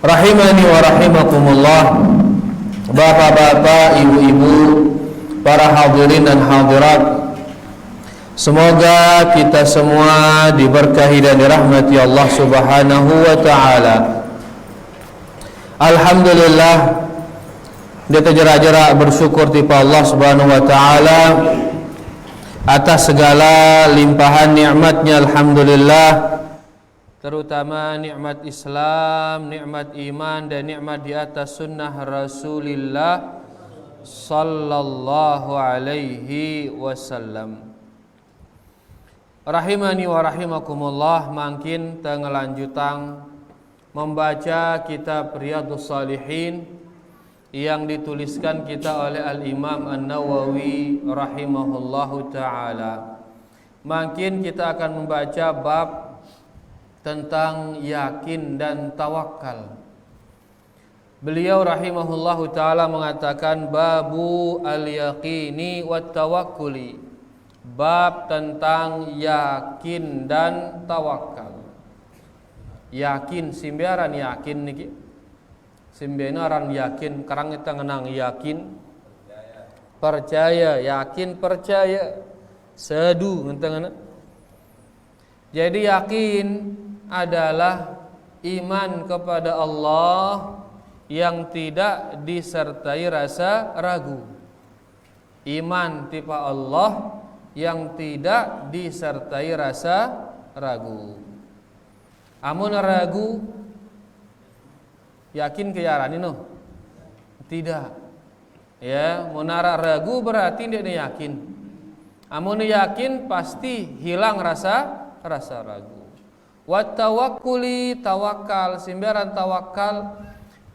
Rahimani wa rahimakumullah, bapak-bapak, ibu-ibu, para hadirin dan hadirat, semoga kita semua diberkahi dan dirahmati Allah Subhanahu wa ta'ala. Alhamdulillah, kita jera-jera bersyukur tipa Allah Subhanahu wa ta'ala atas segala limpahan nikmatnya. Alhamdulillah, terutama nikmat Islam, nikmat iman, dan nikmat di atas sunnah Rasulullah sallallahu alaihi wasallam. Rahimani wa rahimakumullah, makin tengelanjutang membaca kitab Riyadhus Shalihin yang dituliskan kita oleh Al-Imam An-Nawawi rahimahullahu ta'ala. Makin kita akan membaca bab tentang yakin dan tawakal. Beliau rahimahullahu ta'ala mengatakan babu al-yaqini wat tawakkuli, bab tentang yakin dan tawakal. Yakin simbiaran yakin niki, simbiaran yakin karang kita ngenang yakin percaya, yakin percaya sedu ngenteng. Jadi yakin adalah iman kepada Allah yang tidak disertai rasa ragu. Iman tipe Allah yang tidak disertai rasa ragu. Amun ragu, yakin keyaran ini? Tidak. Ya, munara ragu berarti dia yakin. Amun yakin pasti hilang rasa ragu. Wat tawakkuli, tawakal, simbaran tawakal.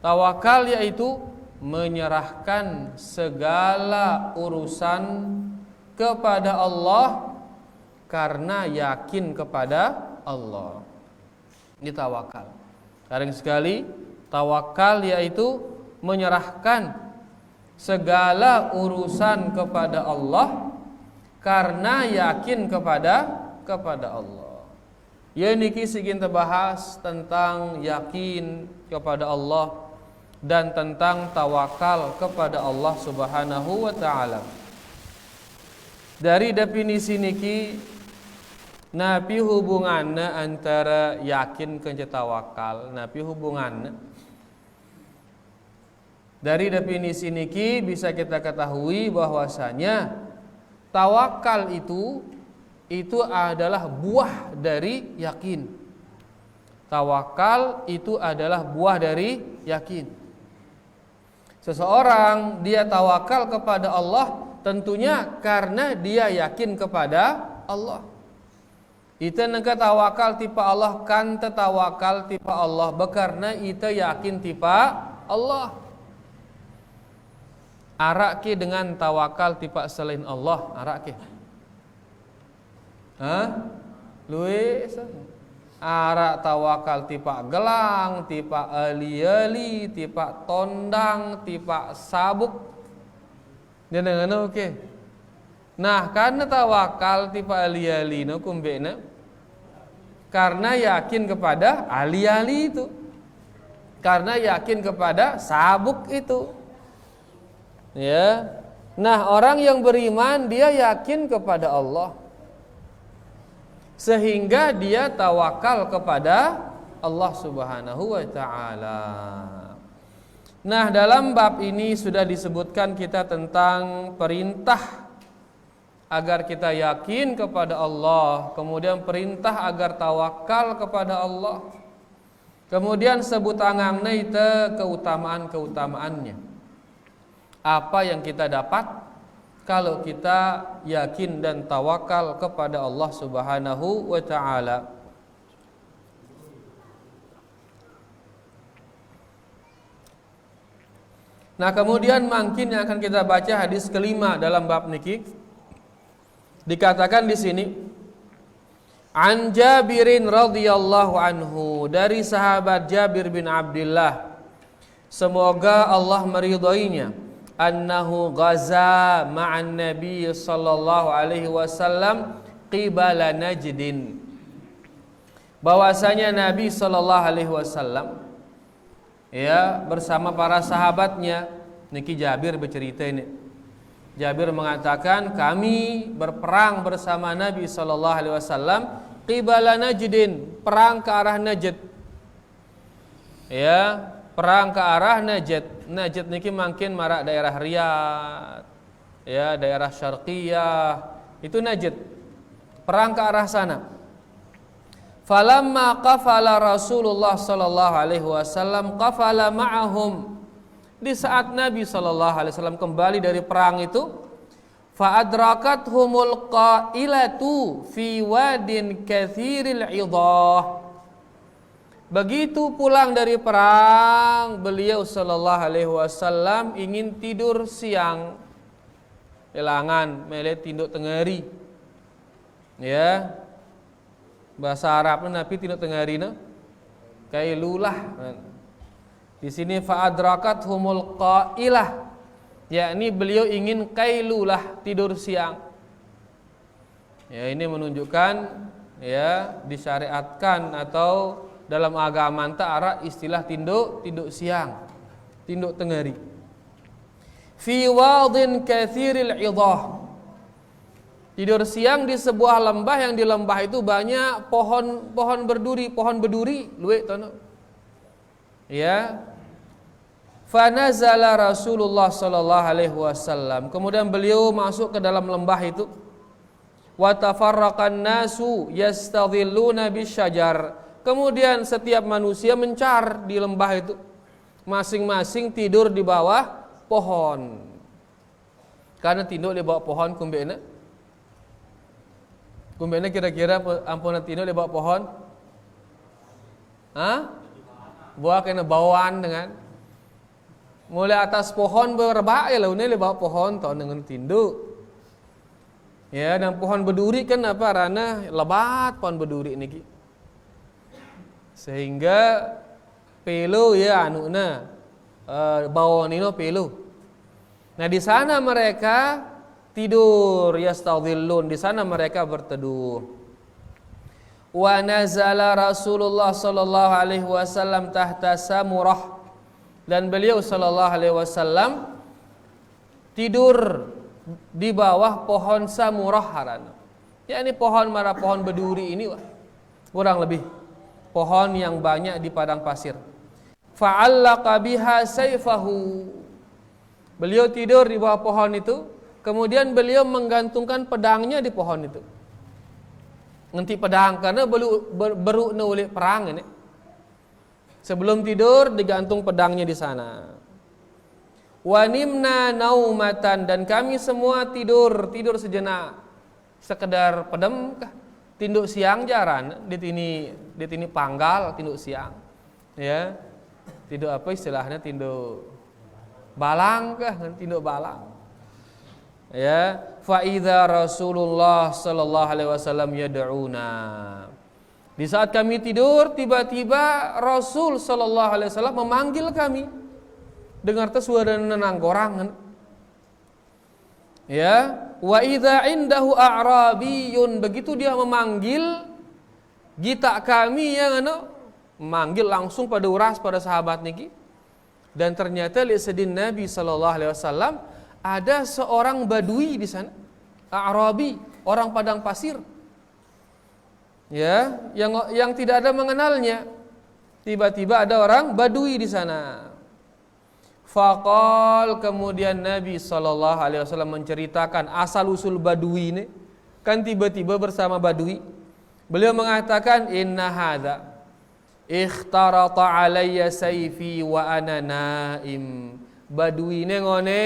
Tawakal yaitu menyerahkan segala urusan kepada Allah karena yakin kepada Allah. Ini tawakal. Sering sekali tawakal yaitu menyerahkan segala urusan kepada Allah karena yakin kepada Allah. Ya niki sigin terbahas tentang yakin kepada Allah dan tentang tawakal kepada Allah Subhanahu wa ta'ala. Dari definisi niki napi hubunganna antara yakin ke tawakal, napi hubunganna. Dari definisi niki bisa kita ketahui bahwasanya tawakal itu adalah buah dari yakin. Tawakal itu adalah buah dari yakin. Seseorang dia tawakal kepada Allah tentunya karena dia yakin kepada Allah. Ita nengka tawakal tipe Allah kan tetawakal tipe Allah bekarna ita yakin tipe Allah. Arak ke dengan tawakal tipe selain Allah, arak ke. Luis arak tawakal tipa gelang, tipa ali-ali, tipa tondang, tipa sabuk. Dengar oke. Nah, karena tawakal tipa ali-ali no kumbena karena yakin kepada ali-ali itu. Karena yakin kepada sabuk itu. Ya. Nah, orang yang beriman dia yakin kepada Allah. Sehingga dia tawakal kepada Allah Subhanahu wa ta'ala. Nah, dalam bab ini sudah disebutkan kita tentang perintah agar kita yakin kepada Allah, kemudian perintah agar tawakal kepada Allah, kemudian sebut angangna itu keutamaan-keutamaannya. Apa yang kita dapat kalau kita yakin dan tawakal kepada Allah Subhanahu wa ta'ala. Nah, kemudian mungkin yang akan kita baca hadis kelima dalam bab niki. Dikatakan di sini, An Jabirin radhiyallahu anhu, dari sahabat Jabir bin Abdullah, semoga Allah meridhoinya, annahu ghaza ma'an nabi sallallahu alaihi wasallam qibala Najdin. bahwasanya Nabi sallallahu alaihi wasallam ya bersama para sahabatnya, niki Jabir bercerita ini. Jabir mengatakan kami berperang bersama Nabi sallallahu alaihi wasallam qibala Najdin, perang ke arah Najd. Ya, perang ke arah Najd. Najd niki mungkin marak daerah Riyadh. Ya, daerah Syarqiyah. Itu Najd. Perang ke arah sana. Falamma qafala Rasulullah sallallahu alaihi wasallam qafala ma'ahum. Di saat Nabi sallallahu alaihi wasallam kembali dari perang itu, fa adrakathumul qailatu fi wadin katsiril idah. Begitu pulang dari perang, beliau sallallahu alaihi wasallam ingin tidur siang. Elangan mele tinduk tengeri. Ya. Bahasa Arabnya Nabi tinduk tengarina kailulah. Di sini fa adrakathumul qailah, yakni beliau ingin kailulah, tidur siang. Ya, ini menunjukkan ya disyariatkan atau dalam agama antara istilah tinduk siang, tinduk tengari. Fi wadin katsiril idah. Tidur siang di sebuah lembah yang di lembah itu banyak pohon berduri luwek tono. Ya. Fa nazala Rasulullah sallallahu alaihi wasallam. Kemudian beliau masuk ke dalam lembah itu. Wa tafarraqan nasu yastadhilluna bisyajar. Kemudian setiap manusia mencar di lembah itu. Masing-masing tidur di bawah pohon. Karena tidur di bawah pohon kumbena. Kumbena kira-kira ampun tino di bawah pohon? Buah kena bawaan dengan mulai atas pohon berbak ya launnya di bawah pohon tahun dengan tinduk. Ya, dan pohon berduri kan apa rana lebat pohon berduri niki. Sehingga pelo ya anuna bawaan nino pelo. Nah di sana mereka tidur, yastadhillun, di sana mereka berteduh. Wa nazala Rasulullah sallallahu alaihi wasallam tahta samurah, dan beliau sallallahu alaihi wasallam tidur di bawah pohon samurah harana. Yakni pohon berduri ini kurang lebih pohon yang banyak di padang pasir. Fa'allaqa biha sayfahu. Beliau tidur di bawah pohon itu. Kemudian beliau menggantungkan pedangnya di pohon itu. Nanti pedang karena baru oleh perang ini. Sebelum tidur digantung pedangnya di sana. Wa nimna naumatan, dan kami semua tidur sejenak. Sekedar pedem kah? Tinduk siang jaran di tini panggal tinduk siang. Ya. Tinduk apa istilahnya, tinduk balang kah? Tinduk balang. Ya, fa idza Rasulullah sallallahu alaihi wasallam yad'una. Di saat kami tidur, tiba-tiba Rasul sallallahu alaihi wasallam memanggil kami. Dengar suara nenang korang. Ya, wa idza indahu a'rabiyun, begitu dia memanggil kita kami yang memanggil langsung pada uras pada sahabat niki. Dan ternyata li sedin Nabi sallallahu alaihi wasallam ada seorang badui di sana, A'rabi, orang padang pasir. Ya, yang tidak ada mengenalnya. Tiba-tiba ada orang badui di sana. Faqal, kemudian Nabi sallallahu alaihi wasallam menceritakan asal usul badui ini. Kan tiba-tiba bersama badui. Beliau mengatakan, "Inna hadza ikhtarata alayya sayfi wa ana naim." Badui ini ngone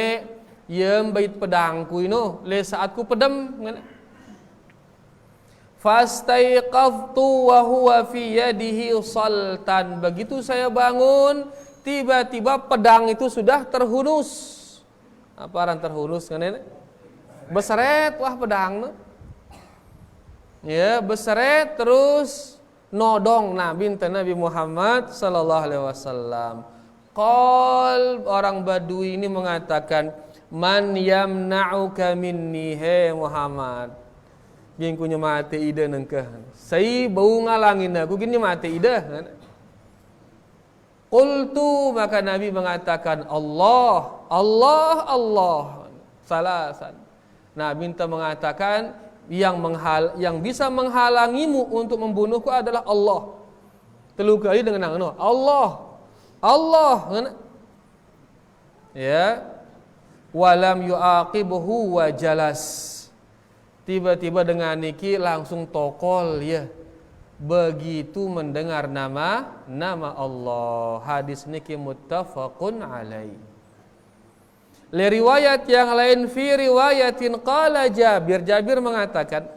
yem bait pedangku ino le saat ku pedem ngene. Fastaiqadtu wa huwa fi yadihi saltan. Begitu saya bangun, tiba-tiba pedang itu sudah terhunus. Apa aran terhunus ngene? Beseret wah pedang. Ya, beseret terus nodong Nabi Muhammad sallallahu alaihi wasallam. Qal, orang Badui ini mengatakan, "Man yamna'uka minni, he Muhammad. Gin kunya mati ida nengkah. Sai bau ngalangin aku gini mati ida. Qultu, maka Nabi mengatakan Allah, Allah, Allah. Salasan. Nabi minta mengatakan yang bisa menghalangimu untuk membunuhku adalah Allah. 3 kali dengan nang Allah. Allah. Ya. Walam yu'aqibuhu wa jalas. Tiba-tiba dengan niki langsung tokol ya. Begitu mendengar nama Allah. Hadis niki muttafaqun alaih. Li riwayat yang lain fi riwayatin qala Jabir mengatakan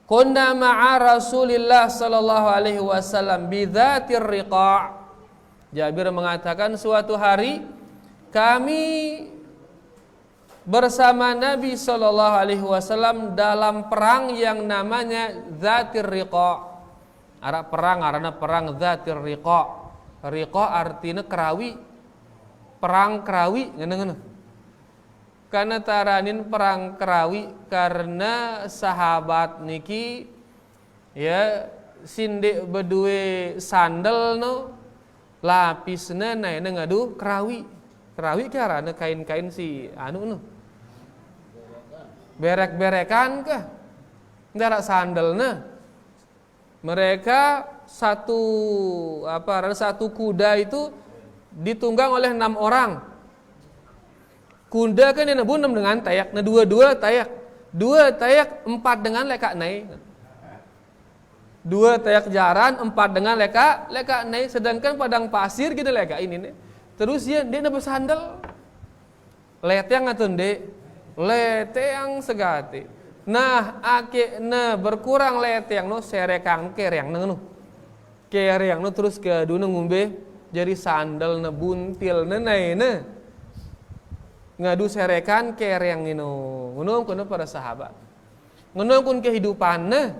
kunna ma'a Rasulillah sallallahu alaihi wasallam bi dzatir riqa'. Jabir mengatakan suatu hari kami bersama Nabi sallallahu alaihi wasallam dalam perang yang namanya Dzatir Riqa'. Arab perang arana perang Dzatir Riqa'. Riqa' artinya kerawi. Perang kerawi ngene-ngene. Karena taranin perang kerawi karena sahabat niki ya sindik bedue sandal no lapisna naena ngadu kerawi. Kerawi karena kain-kain si anu no. Berek-berekan kah? Ndara sandalna. Mereka satu kuda itu ditunggang oleh 6 orang. Kuda kan yang 6 dengan tayak, nah 2 tayak. 2 tayak 4 dengan lekak naik. 2 tayak jaran 4 dengan lekak naik, sedangkan padang pasir gitu lekak ini nih. Terus dia bersandal. Leteng atau ndek? Leteng segati. Nah, berkurang leteng no serekang kereng no. Kereng no terus ke duna ngumbe jadi sandal na buntil na naina. Ngadu serekan kereng ino. Ngono kono para sahabat. Ngono kun kehidupanna.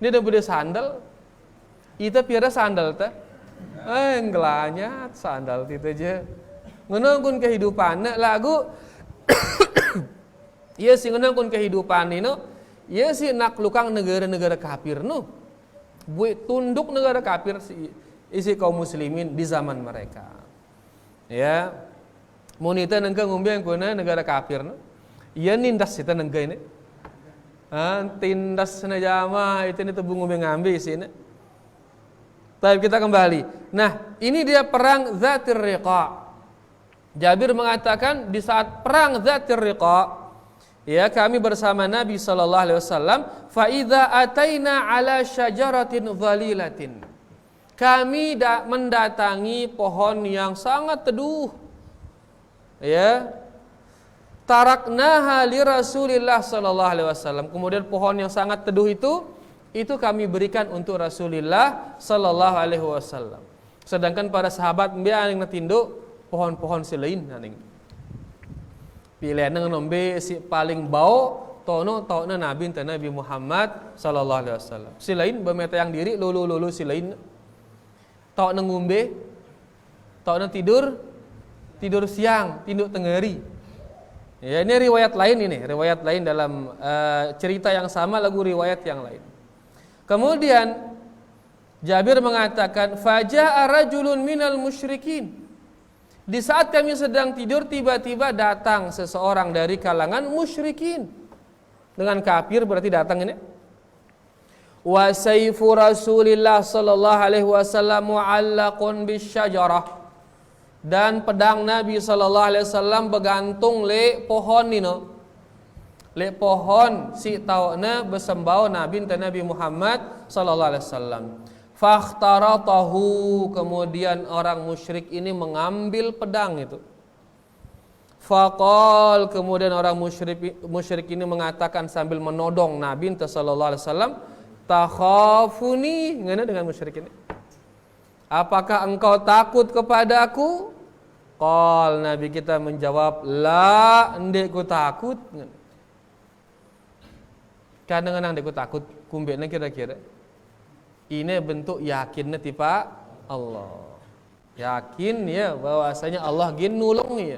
Dia bede sandal. Ita piara sandal ta. Ngelanyat sandal itu aja. Ngono kun kehidupanna lagu iya sih ngono kun kehidupan ini, iya sih naklukang negara-negara kafir no, buat tunduk negara kafir isi kaum muslimin di zaman mereka. Ya, monita nengka ngumbi yang kuna negara kafir no, iya nindas kita nengka ini, tindas najama itu nih tebung ngumbi ngambil sini. Tapi kita kembali. Nah, ini dia perang Dzatir Riqa'. Jabir mengatakan di saat perang Dzatir Riqa', ya kami bersama Nabi sallallahu alaihi wasallam fa idza ataina ala syajaratin dhalilatin. Kami mendatangi pohon yang sangat teduh. Ya. Taraknaha li Rasulillah sallallahu alaihi wasallam. Kemudian pohon yang sangat teduh itu kami berikan untuk Rasulullah sallallahu alaihi wasallam. Sedangkan para sahabat mbia yang natinduk pohon-pohon selain naning. Pilihan nombe si paling bau tono Nabi Nabi Muhammad sallallahu alaihi wasallam. Silain bemeta yang diri lulu silain. Tau ngumbe, tau tidur siang, tinduk tengeri. Ya ini riwayat lain dalam cerita yang sama lagu riwayat yang lain. Kemudian Jabir mengatakan faja'a rajulun minal musyrikin. Di saat kami sedang tidur tiba-tiba datang seseorang dari kalangan musyrikin. Dengan kafir berarti datang ini. Wa sayfu Rasulillah sallallahu alaihi wasallam mu'allaqun bisyajarah. Dan pedang Nabi sallallahu alaihi wasallam bergantung le pohon ini. Le pohon si tauna besembau Nabi Muhammad sallallahu alaihi wasallam. Fakhtaratahu, kemudian orang musyrik ini mengambil pedang itu. Faqal, kemudian orang musyrik ini mengatakan sambil menodong Nabi sallallahu alaihi wasallam, takhafuni, ngene dengan musyrik ini. Apakah engkau takut kepadaku? Qal, Nabi kita menjawab, la, ndek ku takut. Kadang-kadang ndek ku takut, kumbena kira-kira. Ini bentuk yakinnya tipa Allah. Yakin ya bahwasanya Allah gin nulung ya.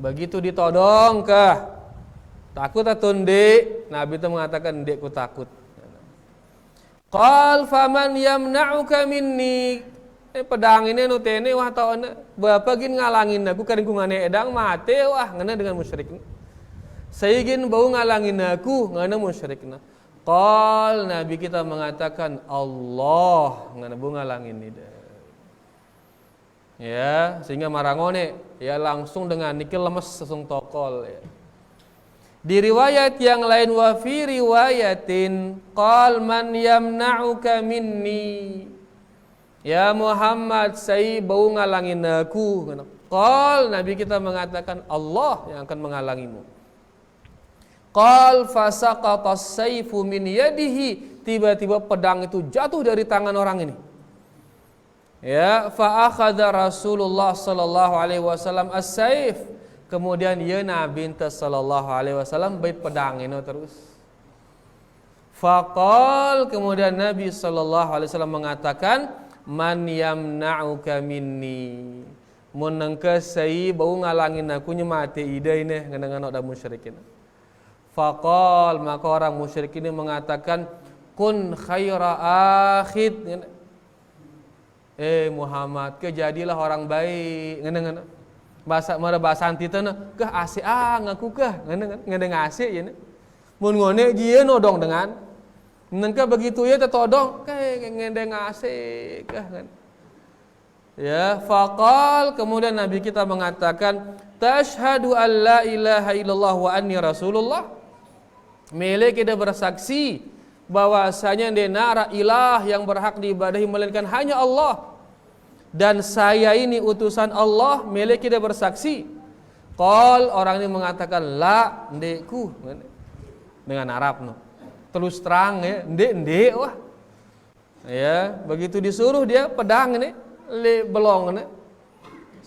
Begitu ditodong kah? Takut atau ndek? Nabi itu mengatakan, "Ndek, ku takut." Qal faman yamna'uka minni. Pedang ini nutene wah taona bapa gin ngalangin aku kadang ku ngane edang mate wah ngana dengan musyrik. Saygin bau ngalangin aku ngana musyrikna. Qal Nabi kita mengatakan Allah ngana bau ngalangin ini. Ya, sehingga marangone ya langsung dengan nikil lemes langsung tokol ya. Di riwayat yang lain wa fi riwayatin qal man yamna'uka minni. Ya Muhammad, saya bau ngalangin aku. Qal Nabi kita mengatakan Allah yang akan menghalangimu. Qal fasaqata as-sayfu min yadihi. Tiba-tiba pedang itu jatuh dari tangan orang ini. Ya, fa akhadha Rasulullah sallallahu alaihi wasallam as-sayf. Kemudian ya Nabi sallallahu alaihi wasallam bait pedang ini terus. Faqal kemudian Nabi sallallahu alaihi wasallam mengatakan man yamna'uka minni. Mun nangka sai bau ngalangin aku nya mati ida ini nganang ada musyrikin. Faqal maka orang musyrik ini mengatakan kun khaira akhid. Muhammad kejadilah orang baik nganang bahasa antitana kah ase ngaku kah nganang ase ya. Mun ngone jieu nodong dengan nengka begitu ya tetodong kayak ngendeng asik kan. Ya, faqal kemudian Nabi kita mengatakan tashhadu an la ilaha illallah wa anni rasulullah. Mele kita bersaksi bahwasanya denara ilah yang berhak diibadahi melainkan hanya Allah dan saya ini utusan Allah. Mele kita bersaksi. Qal orang ini mengatakan la ndekku dengan Arab no. Terus terang ya, ndek wah. Ya, begitu disuruh dia pedang ini belong ini.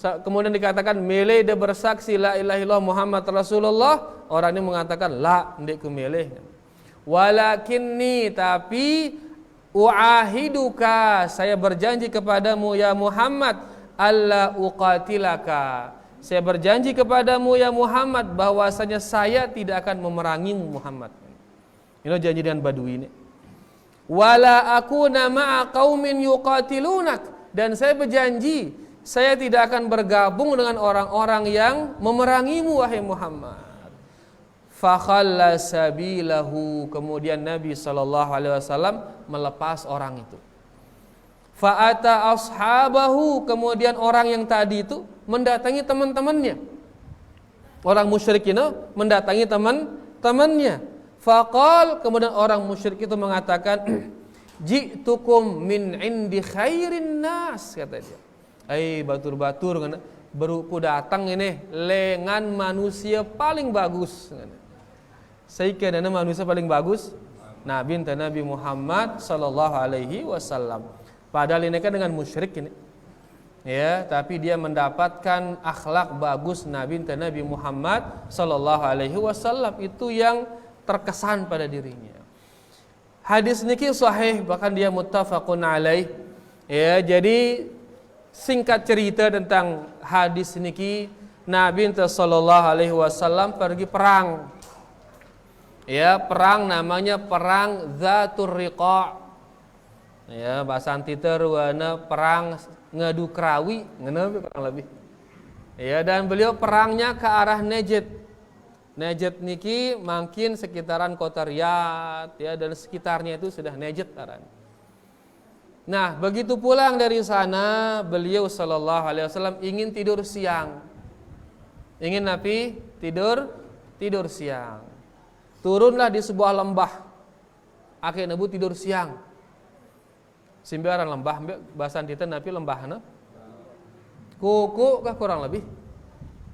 Kemudian dikatakan mele dia bersaksi la ilaha illallah Muhammad Rasulullah. Orang ini mengatakan la ndek ku mele. Walakinni tapi uahiduka saya berjanji kepadamu ya Muhammad alla uqatilaka. Saya berjanji kepadamu ya Muhammad bahwasanya saya tidak akan memerangimu Muhammad. Ini janji dengan Badui ini. Wala akuna ma'a qaumin yuqatilunak dan saya berjanji saya tidak akan bergabung dengan orang-orang yang memerangimu wahai Muhammad. Fa khalla sabilahu kemudian Nabi sallallahu alaihi wasallam melepas orang itu. Fa ata ashabahu kemudian orang yang tadi itu mendatangi teman-temannya. Orang musyrik ini mendatangi teman-temannya. Faqal kemudian orang musyrik itu mengatakan ji'tukum min indi khairin nas kata dia. Batur-batur baru ku datang ini lengan manusia paling bagus. Saya kira manusia paling bagus Nabi Muhammad sallallahu alaihi wasallam. Padahal ini kan dengan musyrik ini. Ya, tapi dia mendapatkan akhlak bagus Nabi Muhammad sallallahu alaihi wasallam itu yang terkesan pada dirinya. Hadis niki sahih bahkan dia muttafaqun alaih. Ya, jadi singkat cerita tentang hadis niki Nabi sallallahu alaihi wasallam pergi perang. Ya, perang namanya perang Dzatur Riqa'. Ya, bahasa antiter wana perang ngadu krawi, ngeunawi kurang lebih. Ya, dan beliau perangnya ke arah Najd. Najd niki mungkin sekitaran kota Riyadh ya dan sekitarnya itu sudah Najd aran. Nah, begitu pulang dari sana beliau sallallahu alaihi wasallam ingin tidur siang. Ingin Nabi tidur siang. Turunlah di sebuah lembah. Akhirnya Nabi tidur siang. Simbaran lembah bahasa antita Nabi lembahna. Kuku kah kurang lebih.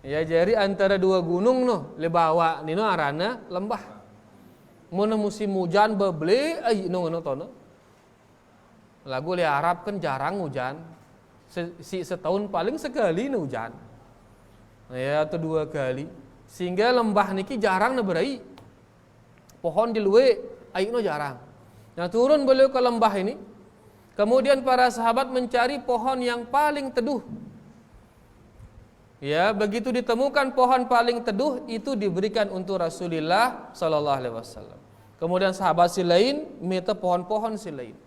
Ya jadi antara dua gunung noh lebawa nino arana lembah. Mun musim hujan beble no tono. Lagu le Arab kan jarang hujan. Setahun paling sekali nih hujan. Ya atau dua kali. Sehingga lembah niki jarang berai. Pohon di luwe no jarang. Nah turun beliau ke lembah ini. Kemudian para sahabat mencari pohon yang paling teduh. Ya, begitu ditemukan pohon paling teduh itu diberikan untuk Rasulullah sallallahu alaihi wasallam. Kemudian sahabat si lain minta pohon-pohon si lain.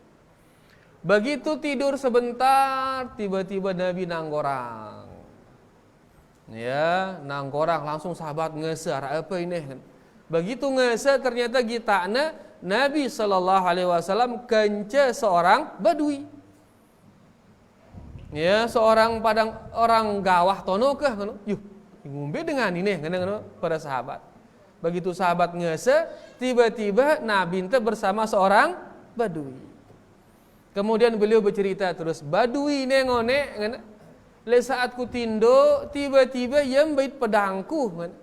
Begitu tidur sebentar, tiba-tiba Nabi nanggorang. Ya, nanggorang langsung sahabat ngesar apa ini? Begitu ngesar ternyata gitana Nabi sallallahu alaihi wasallam kence seorang badui. Ya, seorang padang orang gawah tono kah yuh ngombe dengan ini ngene para sahabat. Begitu sahabat ngese, tiba-tiba Nabi ente bersama seorang badui. Kemudian beliau bercerita terus, badui ne ngone ngene. Le saat ku tindo, tiba-tiba yem bait pedangku ngene.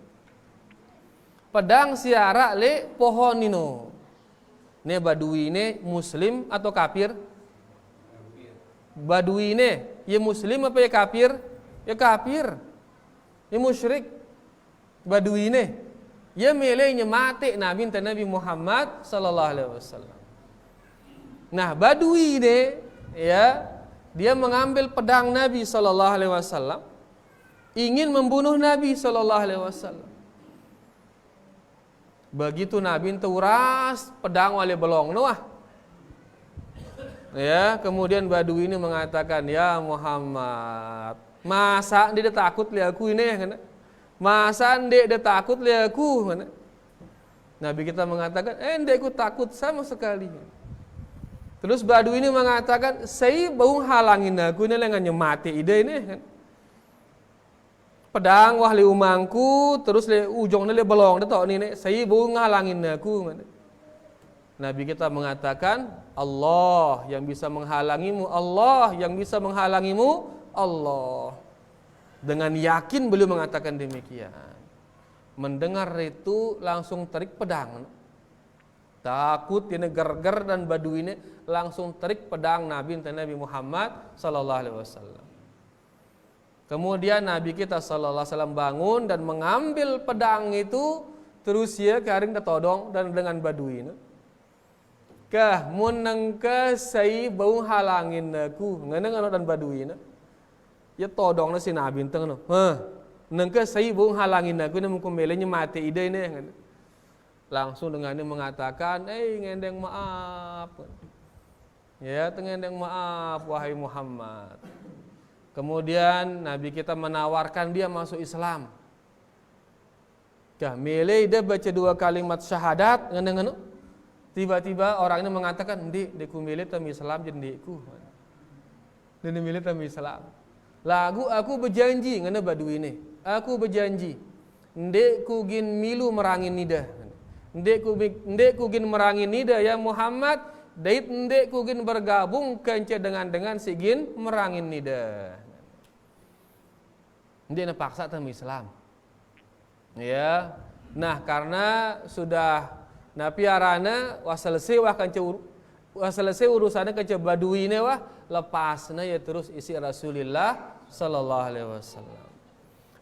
Pedang siara le pohon nino. Ne badui ne muslim atau kafir? Badui ne, ya muslim apa ya kafir? Ya kafir. Ya musyrik. Badui ne. Ya melenya mati Nabi Muhammad sallallahu alaihi wasallam. Nah, badui ne ya, dia mengambil pedang Nabi sallallahu alaihi wasallam, ingin membunuh Nabi sallallahu alaihi wasallam. Begitu Nabi uras pedang wali belong noah. Ya, kemudian badui ini mengatakan, "Ya Muhammad, masa dia takut li aku ini?" Kan? Masa dia takut li aku? Kan? Nabi kita mengatakan, "Ndek ku takut sama sekali." Terus badui ini mengatakan, "Saya bau halangin aku ini lengannya mati ide ini." Kan? Pedang wahli umangku, terus le ujungnya le belong dia tok ni, "Saya bau ngalangin aku." Kan? Nabi kita mengatakan, Allah yang bisa menghalangimu, Allah yang bisa menghalangimu, Allah. Dengan yakin beliau mengatakan demikian. Mendengar itu langsung terik pedang. Takut ini ger-ger dan badui ini langsung terik pedang Nabi Muhammad sallallahu alaihi wasallam. Kemudian Nabi kita sallallahu alaihi wasallam bangun dan mengambil pedang itu, terus ya karing datodong dan dengan badui ini. Kah mun ke sai bau halangin aku ngene dan badui na ya todong na si Nabi teng no nang ke sai bau halangin aku ne mungkin melenya mati ide ne ngene. Langsung dengan ini mengatakan ngendeng maaf ya ngendeng maaf wahai Muhammad. Kemudian Nabi kita menawarkan dia masuk Islam. Kah mele dia baca 2 kalimat syahadat ngene. Tiba-tiba orang ini mengatakan, "Ndek milih tam Islam jendikku." Dia milih tam Islam. Lagu aku berjanji ngene badui ini. Aku berjanji, ndek ku gin milu merangin nida. Ndek ku gin merangin nida ya Muhammad, dait ndek ku gin bergabung kence dengan si gin merangin nida. Ndek na paksa tam Islam. Ya. Nah, karena sudah piarana waselesai urusannya ke badui ini wah lepasnya ya terus isi Rasulullah sallallahu alaihi wasallam.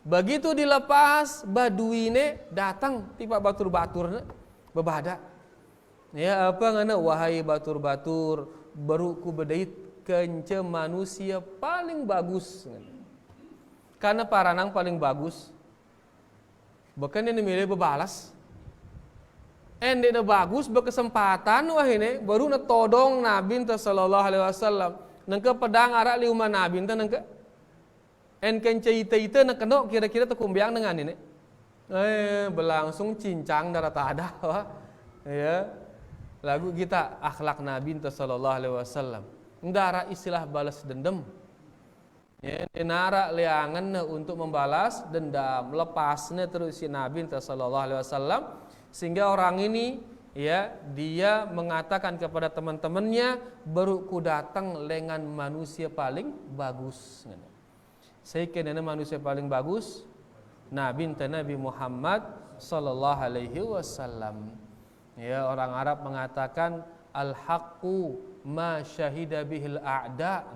Begitu dilepas badui ini datang tiba batur-baturna bebada. Ya apa ngana wahai batur-batur baru ku bedait kence manusia paling bagus. Karena paranang paling bagus. Bahkan ini milih bebalas. Ende na bagus berkesempatan wah ini baru na todong Nabi sallallahu alaihi wasallam nangke pedang arak li umah Nabi nangke kence ite na kenok kira-kira tekumbiang dengan ini berlangsung cincang darah ada wah ya lagu kita akhlak Nabi sallallahu alaihi wasallam ndara istilah balas dendam ya nara leangan untuk membalas dendam lepasnya terus si Nabi sallallahu alaihi wasallam. Sehingga orang ini ya dia mengatakan kepada teman-temannya baru ku datang dengan manusia paling bagus. Saya kena manusia paling bagus Nabi Muhammad sallallahu alaihi wasallam. Ya orang Arab mengatakan al-haqqu ma syahida bihil a'da.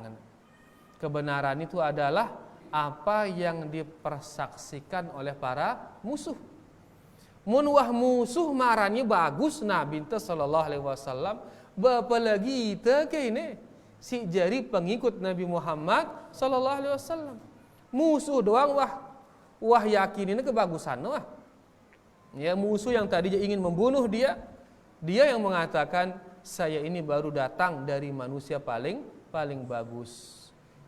Kebenaran itu adalah apa yang dipersaksikan oleh para musuh. Mun wah musuh marahnya bagus Nabi sallallahu alaihi wasallam, apalagi kita kene si jari pengikut Nabi Muhammad sallallahu alaihi wasallam. Musuh doang wah wah yakin ini kebagusan wah. Ya, musuh yang tadinya ingin membunuh dia yang mengatakan saya ini baru datang dari manusia paling bagus.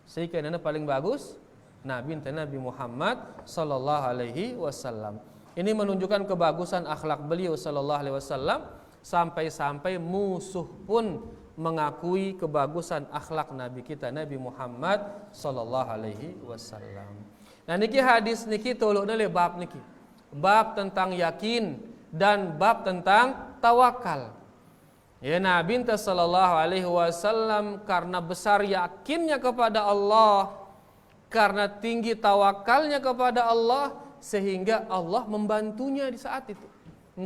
Sehingga paling bagus Nabi Muhammad sallallahu alaihi wasallam. Ini menunjukkan kebagusan akhlak beliau sallallahu alaihi wasallam, sampai-sampai musuh pun mengakui kebagusan akhlak Nabi kita Nabi Muhammad sallallahu alaihi wasallam. Nah niki hadis niki tolokna le bab niki. Bab tentang yakin dan bab tentang tawakal. Ya, Nabi sallallahu alaihi wasallam karena besar yakinnya kepada Allah, karena tinggi tawakalnya kepada Allah, sehingga Allah membantunya di saat itu.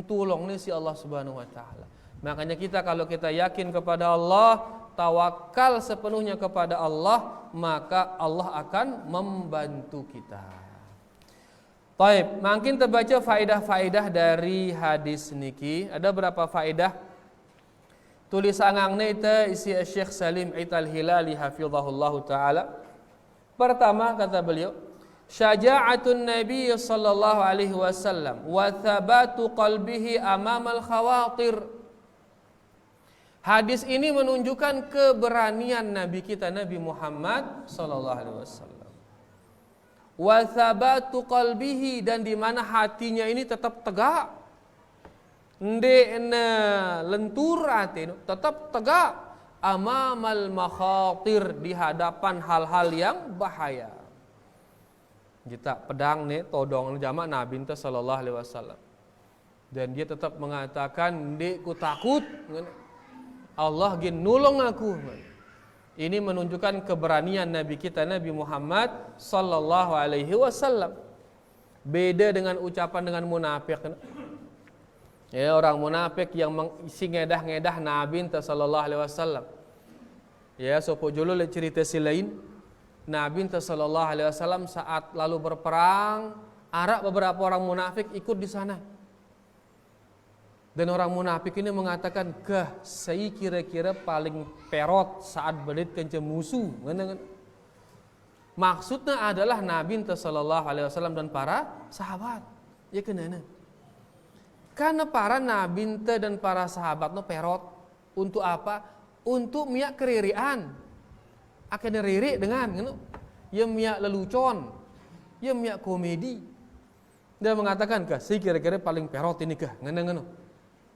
Tolongnya si Allah Subhanahu wa taala. Makanya kita kalau kita yakin kepada Allah, tawakal sepenuhnya kepada Allah, maka Allah akan membantu kita. Baik, makin terbaca faedah-faedah dari hadis niki. Ada berapa faedah? Tulisan angna itu isi Syekh Salim Ital Hilali hafizahullahu taala. Pertama kata beliau, syaja'atun Nabi sallallahu alaihi wasallam wa thabatu qalbihi amamal khawatir. Hadis ini menunjukkan keberanian Nabi kita Nabi Muhammad sallallahu alaihi wasallam. Wa thabatu qalbihi, dan di mana hatinya ini tetap tegak. Ndekna lentur hati tetap tegak amamal makhatir, di hadapan hal-hal yang bahaya. Kita pedang nih todong jamak Nabi sallallahu alaihi wasallam. Dan dia tetap mengatakan, "Ndek ku takut. Allah gin nulung aku." Ini menunjukkan keberanian Nabi kita Nabi Muhammad sallallahu alaihi wasallam. Beda dengan ucapan dengan munafik. Ya, orang munafik yang mengisi ngedah-ngedah Nabi sallallahu alaihi wasallam. Ya, sopo julu le cerita si lain. Nabi sallallahu alaihi wasallam saat lalu berperang, ada beberapa orang munafik ikut di sana. Dan orang munafik ini mengatakan, saya kira-kira paling perot saat belit kencang musuh. Maksudnya adalah Nabi sallallahu alaihi wasallam dan para sahabat. Ya kenapa? Karena para Nabi dan para sahabat no perot. Untuk apa? Untuk miak keririan. Akan riri dengan ya miak lelucon, ya miak komedi. Dia mengatakan, saya kira-kira paling perot ini ngene.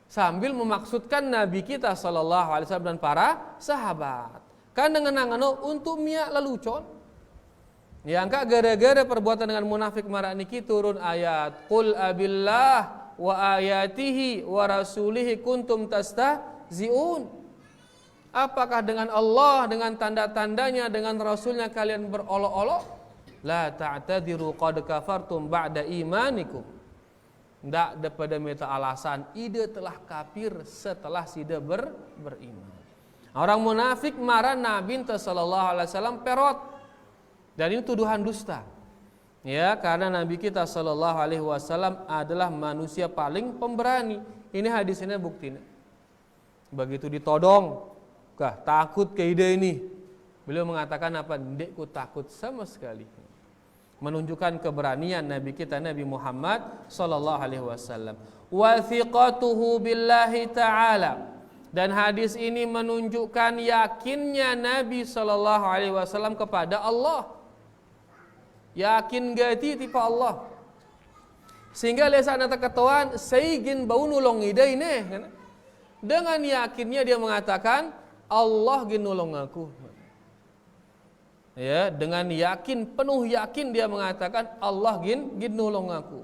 Sambil memaksudkan Nabi kita sallallahu alaihi wasallam dan para sahabat. Kan dengan untuk miak lelucon. Ya angka gara-gara perbuatan dengan munafik marah niki turun ayat qul abillah wa ayatihi wa rasulihi kuntum tastahzi'un. Apakah dengan Allah, dengan tanda-tandanya, dengan rasulnya kalian berolok-olok? La ta'tadiru qad kafartum ba'da imanikum. Tidak daripada minta alasan, ide telah kafir setelah sida beriman. Orang munafik marah Nabi sallallahu alaihi wasallam perot. Dan ini tuduhan dusta. Ya, karena Nabi kita sallallahu alaihi wasallam adalah manusia paling pemberani. Ini hadis ini buktinya. Begitu ditodong, takut ke ide ini. Beliau mengatakan apa? Ndekku takut sama sekali. Menunjukkan keberanian Nabi kita Nabi Muhammad sallallahu alaihi wasallam. Wa thiqatuhu billahi ta'ala. Dan hadis ini menunjukkan yakinnya Nabi sallallahu alaihi wasallam kepada Allah. Yakin gati tipa Allah. Sehingga lesan ata ketuan saygin bau nulong ida ini. Dengan yakinnya dia mengatakan Allah gin nulong aku. Ya, dengan yakin, penuh yakin dia mengatakan Allah gin nulung aku.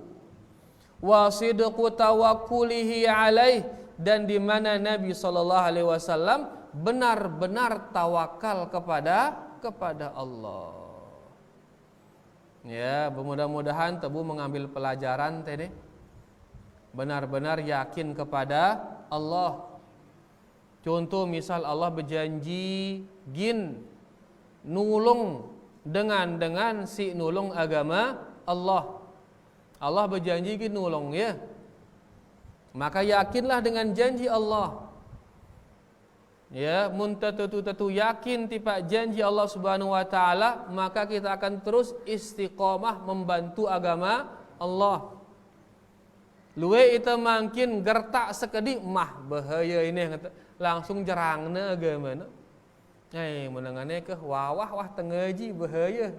Wa sidqu tawakkulihi alaih, dan di mana Nabi sallallahu alaihi wasallam benar-benar tawakal kepada Allah. Ya, mudah-mudahan tebu mengambil pelajaran tadi. Benar-benar yakin kepada Allah. Contoh misal Allah berjanji gin nulung dengan si nulung agama Allah. Allah berjanji gin nulung ya. Maka yakinlah dengan janji Allah. Ya, mun tentu yakin tipa janji Allah Subhanahu wa taala, maka kita akan terus istiqomah membantu agama Allah. Luwe itu makin gertak sekedi mah bahaya ini langsung jerangna agama. Menangane ke wah tengaji bahaya.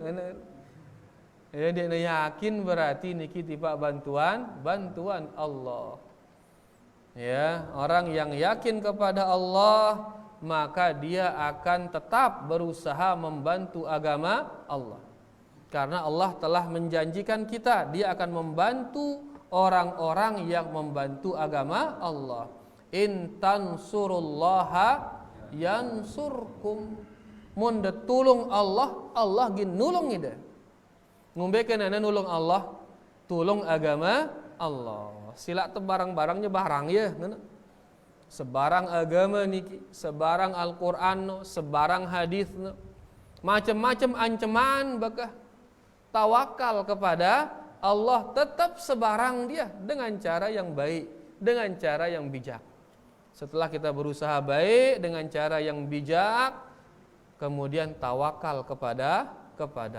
Ya, dia yakin berarti niki tipa bantuan Allah. Ya, orang yang yakin kepada Allah, maka dia akan tetap berusaha membantu agama Allah. Karena Allah telah menjanjikan kita, dia akan membantu orang-orang yang membantu agama Allah. In tansurullaha yansurkum. Mun tulung Allah, Allah gin nulung ida. Ngombe kenana nulung Allah, tulung agama Allah. Sila te barang-barangnya barang ya, sebarang agama niki, sebarang Al-Qur'an, sebarang hadis, macam-macam ancaman bakah tawakal kepada Allah tetap sebarang dia dengan cara yang baik, dengan cara yang bijak. Setelah kita berusaha baik dengan cara yang bijak, kemudian tawakal kepada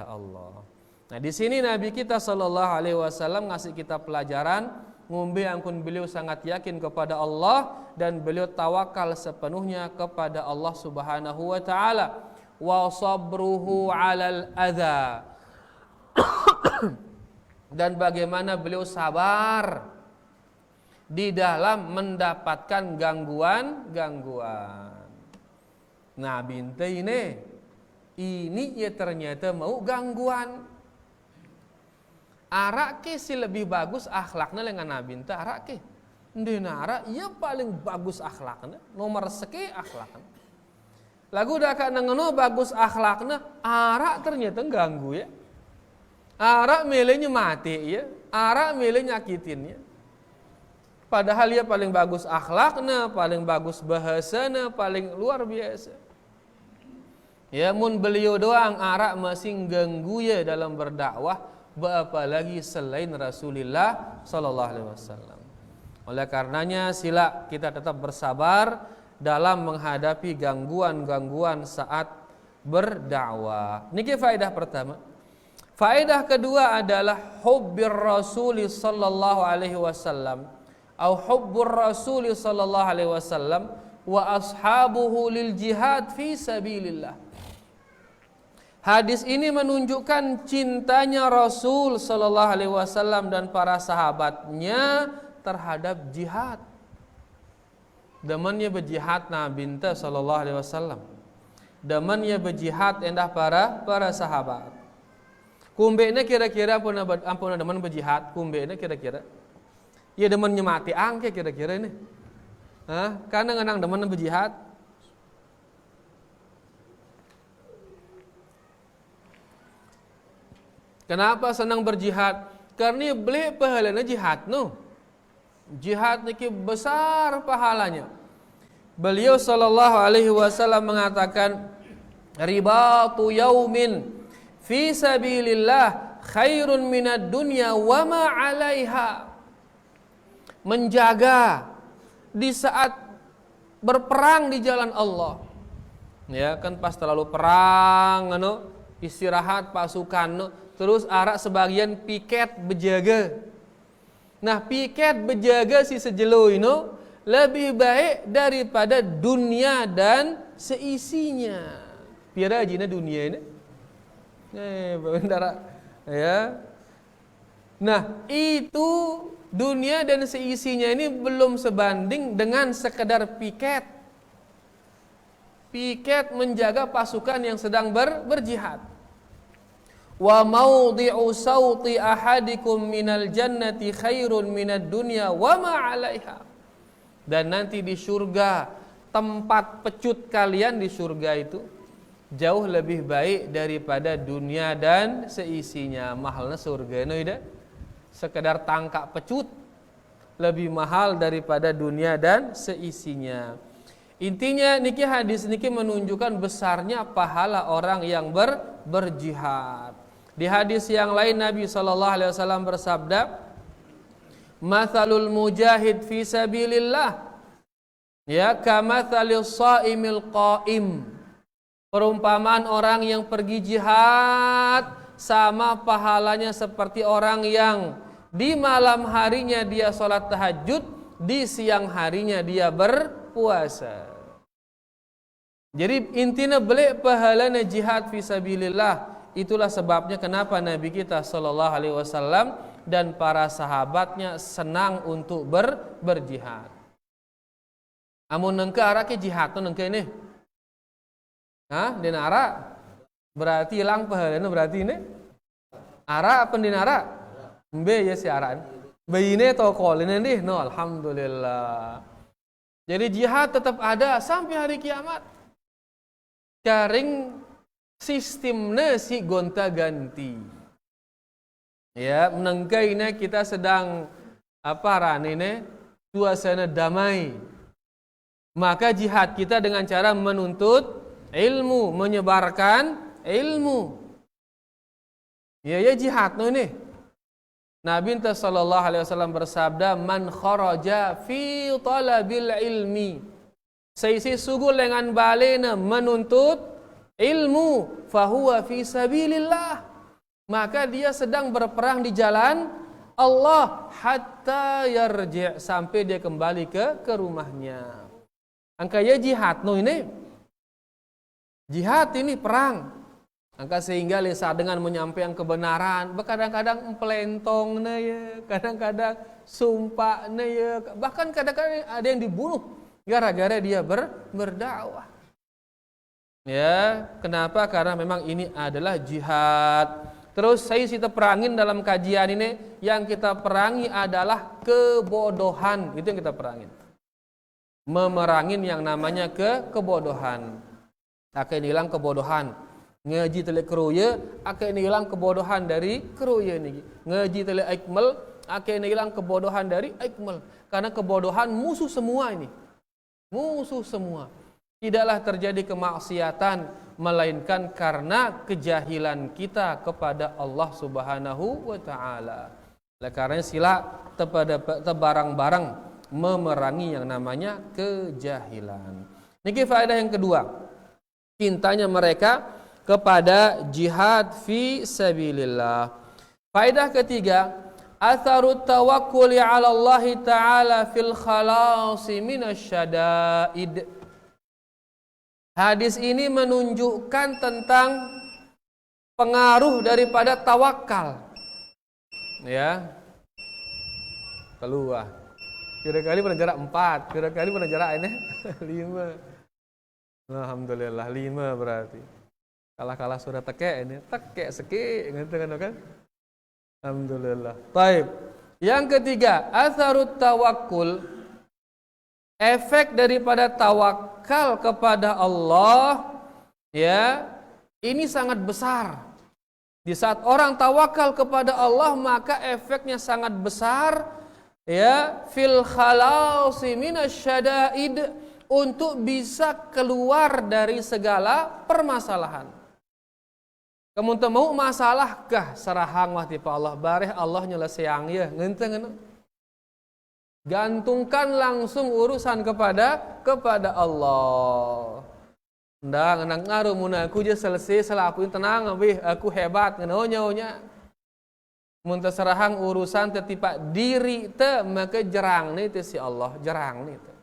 Allah. Nah, di sini Nabi kita sallallahu alaihi wasallam ngasih kita pelajaran, ngombe angkun beliau sangat yakin kepada Allah dan beliau tawakal sepenuhnya kepada Allah Subhanahu wa taala. Wa sabruhu 'alal adza. Dan bagaimana beliau sabar di dalam mendapatkan gangguan. Nah, binte ini ya ternyata mau gangguan. Arak ke si lebih bagus akhlaknya dengan Nabi ente arak ke. Ndenara ia paling bagus akhlaknya, nomor seki akhlaknya. Lagu dah kak nengono bagus akhlaknya, arak ternyata ganggu ya. Arak milihnya mati ya, arak milih nyakitin ya. Padahal ia paling bagus akhlaknya, paling bagus bahasanya, paling luar biasa. Ya, mun beliau doang arak masih ganggu ya dalam berdakwah. Apalagi selain Rasulullah sallallahu alaihi wasallam. Oleh karenanya sila kita tetap bersabar dalam menghadapi gangguan-gangguan saat berdakwah. Niki faedah pertama. Faedah kedua adalah hubbir Rasul sallallahu alaihi wasallam atau hubbur Rasul sallallahu alaihi wasallam wa ashabuhu lil jihad fi sabilillah. Hadis ini menunjukkan cintanya Rasul sallallahu alaihi wasallam dan para sahabatnya terhadap jihad. Demannya berjihad Nabi sallallahu alaihi wasallam. Demannya berjihad endah para sahabat. Kumbene kira-kira ampun deman berjihad, kumbene kira-kira. Ya demannya mati angke kira-kira ini. Karena ngenang deman berjihad. Kenapa senang berjihad? Karena beli pahalanya jihad no. Jihad niki besar pahalanya. Beliau sallallahu alaihi wasallam mengatakan, ribatu yaumin fi sabilillah khairun minad dunya wa ma 'alaiha. Menjaga di saat berperang di jalan Allah. Ya kan pas terlalu perang istirahat pasukan terus arak sebagian piket berjaga. Nah, piket berjaga si sejelo ini lebih baik daripada dunia dan seisinya. Pira jina dunia ini. Bendara ya. Nah, itu dunia dan seisinya ini belum sebanding dengan sekedar piket. Piket menjaga pasukan yang sedang berjihad. Wa maudhi'u sauti ahadikum minal jannati khairun minad dunya wa ma 'alaiha. Dan nanti di surga, tempat pecut kalian di surga itu jauh lebih baik daripada dunia dan seisinya. Mahalnya surga ida. Sekedar tangkap pecut lebih mahal daripada dunia dan seisinya. Intinya niki hadis niki menunjukkan besarnya pahala orang yang berjihad. Di hadis yang lain Nabi sallallahu alaihi wasallam bersabda, "Matsalul mujahid fi sabilillah Ya, kamatsalis shaimil qaim. Perumpamaan orang yang pergi jihad sama pahalanya seperti orang yang di malam harinya dia sholat tahajud, di siang harinya dia berpuasa. Jadi intinya beli pahalanya jihad fisabilillah. Itulah sebabnya kenapa Nabi kita sallallahu alaihi wasallam dan para sahabatnya senang untuk berjihad. Amun nengke arake jihad tu nengke ini. Hah? Dinara? Berarti hilang pahalanya berarti ini? Ara apa dinara? Mbe ya si araan. Bayine tokol ini nih. No, alhamdulillah. Jadi jihad tetap ada sampai hari kiamat. Caring sistemnya si gonta ganti. Ya, menengkaina kita sedang apa ranine suasana damai. Maka jihad kita dengan cara menuntut ilmu, menyebarkan ilmu. Ya jihad no ini. Nabi sallallahu alaihi wasallam bersabda, "Man kharaja fi talabil ilmi." Saisi sugul dengan balena menuntut ilmu, fahuwa fi sabilillah. Maka dia sedang berperang di jalan Allah hatta yarji' sampai dia kembali ke rumahnya. Angkanya jihad no ini. Jihad ini perang. Angka sehingga lesa dengan menyampaikan kebenaran, kadang-kadang pelentong ya, kadang-kadang sumpah ya, bahkan kadang-kadang ada yang dibunuh gara-gara dia berdakwah. Ya, kenapa? Karena memang ini adalah jihad. Terus saya kita perangin dalam kajian ini, yang kita perangi adalah kebodohan. Itu yang kita perangin. Memerangin yang namanya kebodohan. Akan hilang kebodohan. Ngaji tele keruya akan hilang kebodohan dari keruya ini. Ngaji tele ikmal akan hilang kebodohan dari ikmal. Karena kebodohan musuh semua ini. Musuh semua. Tidaklah terjadi kemaksiatan melainkan karena kejahilan kita kepada Allah Subhanahu wa taala. Oleh karena sila tebarang-barang memerangi yang namanya kejahilan. Niki faedah yang kedua. Cintanya mereka kepada jihad fi sabilillah. Faedah ketiga, atharut tawakkuli 'ala Allah taala fil khalasi minasyada'id. Hadis ini menunjukkan tentang pengaruh daripada tawakal. Ya. Keluar. Kira-kali pernah jarak 4, kira-kali pernah jarak ini 5. Alhamdulillah 5 berarti. Kalah sudah tekek seki gitu kan. Alhamdulillah. Baik. Yang ketiga, atharut tawakkul. Efek daripada tawakal kepada Allah ya, ini sangat besar. Di saat orang tawakal kepada Allah, maka efeknya sangat besar ya, fil khalasi minasyada'id, untuk bisa keluar dari segala permasalahan. Kamu mau masalah kah sarahang wah tipe Allah bareh Allah nyelesaiang ya ngenteng. Gantungkan langsung urusan kepada Allah. Ndak nang ngaruh mun aku je selesai salah aku tenang aku hebat ngeunya. Mun sarahang urusan tetipa diri teh maka jerang nih teh si Allah jerang nih teh.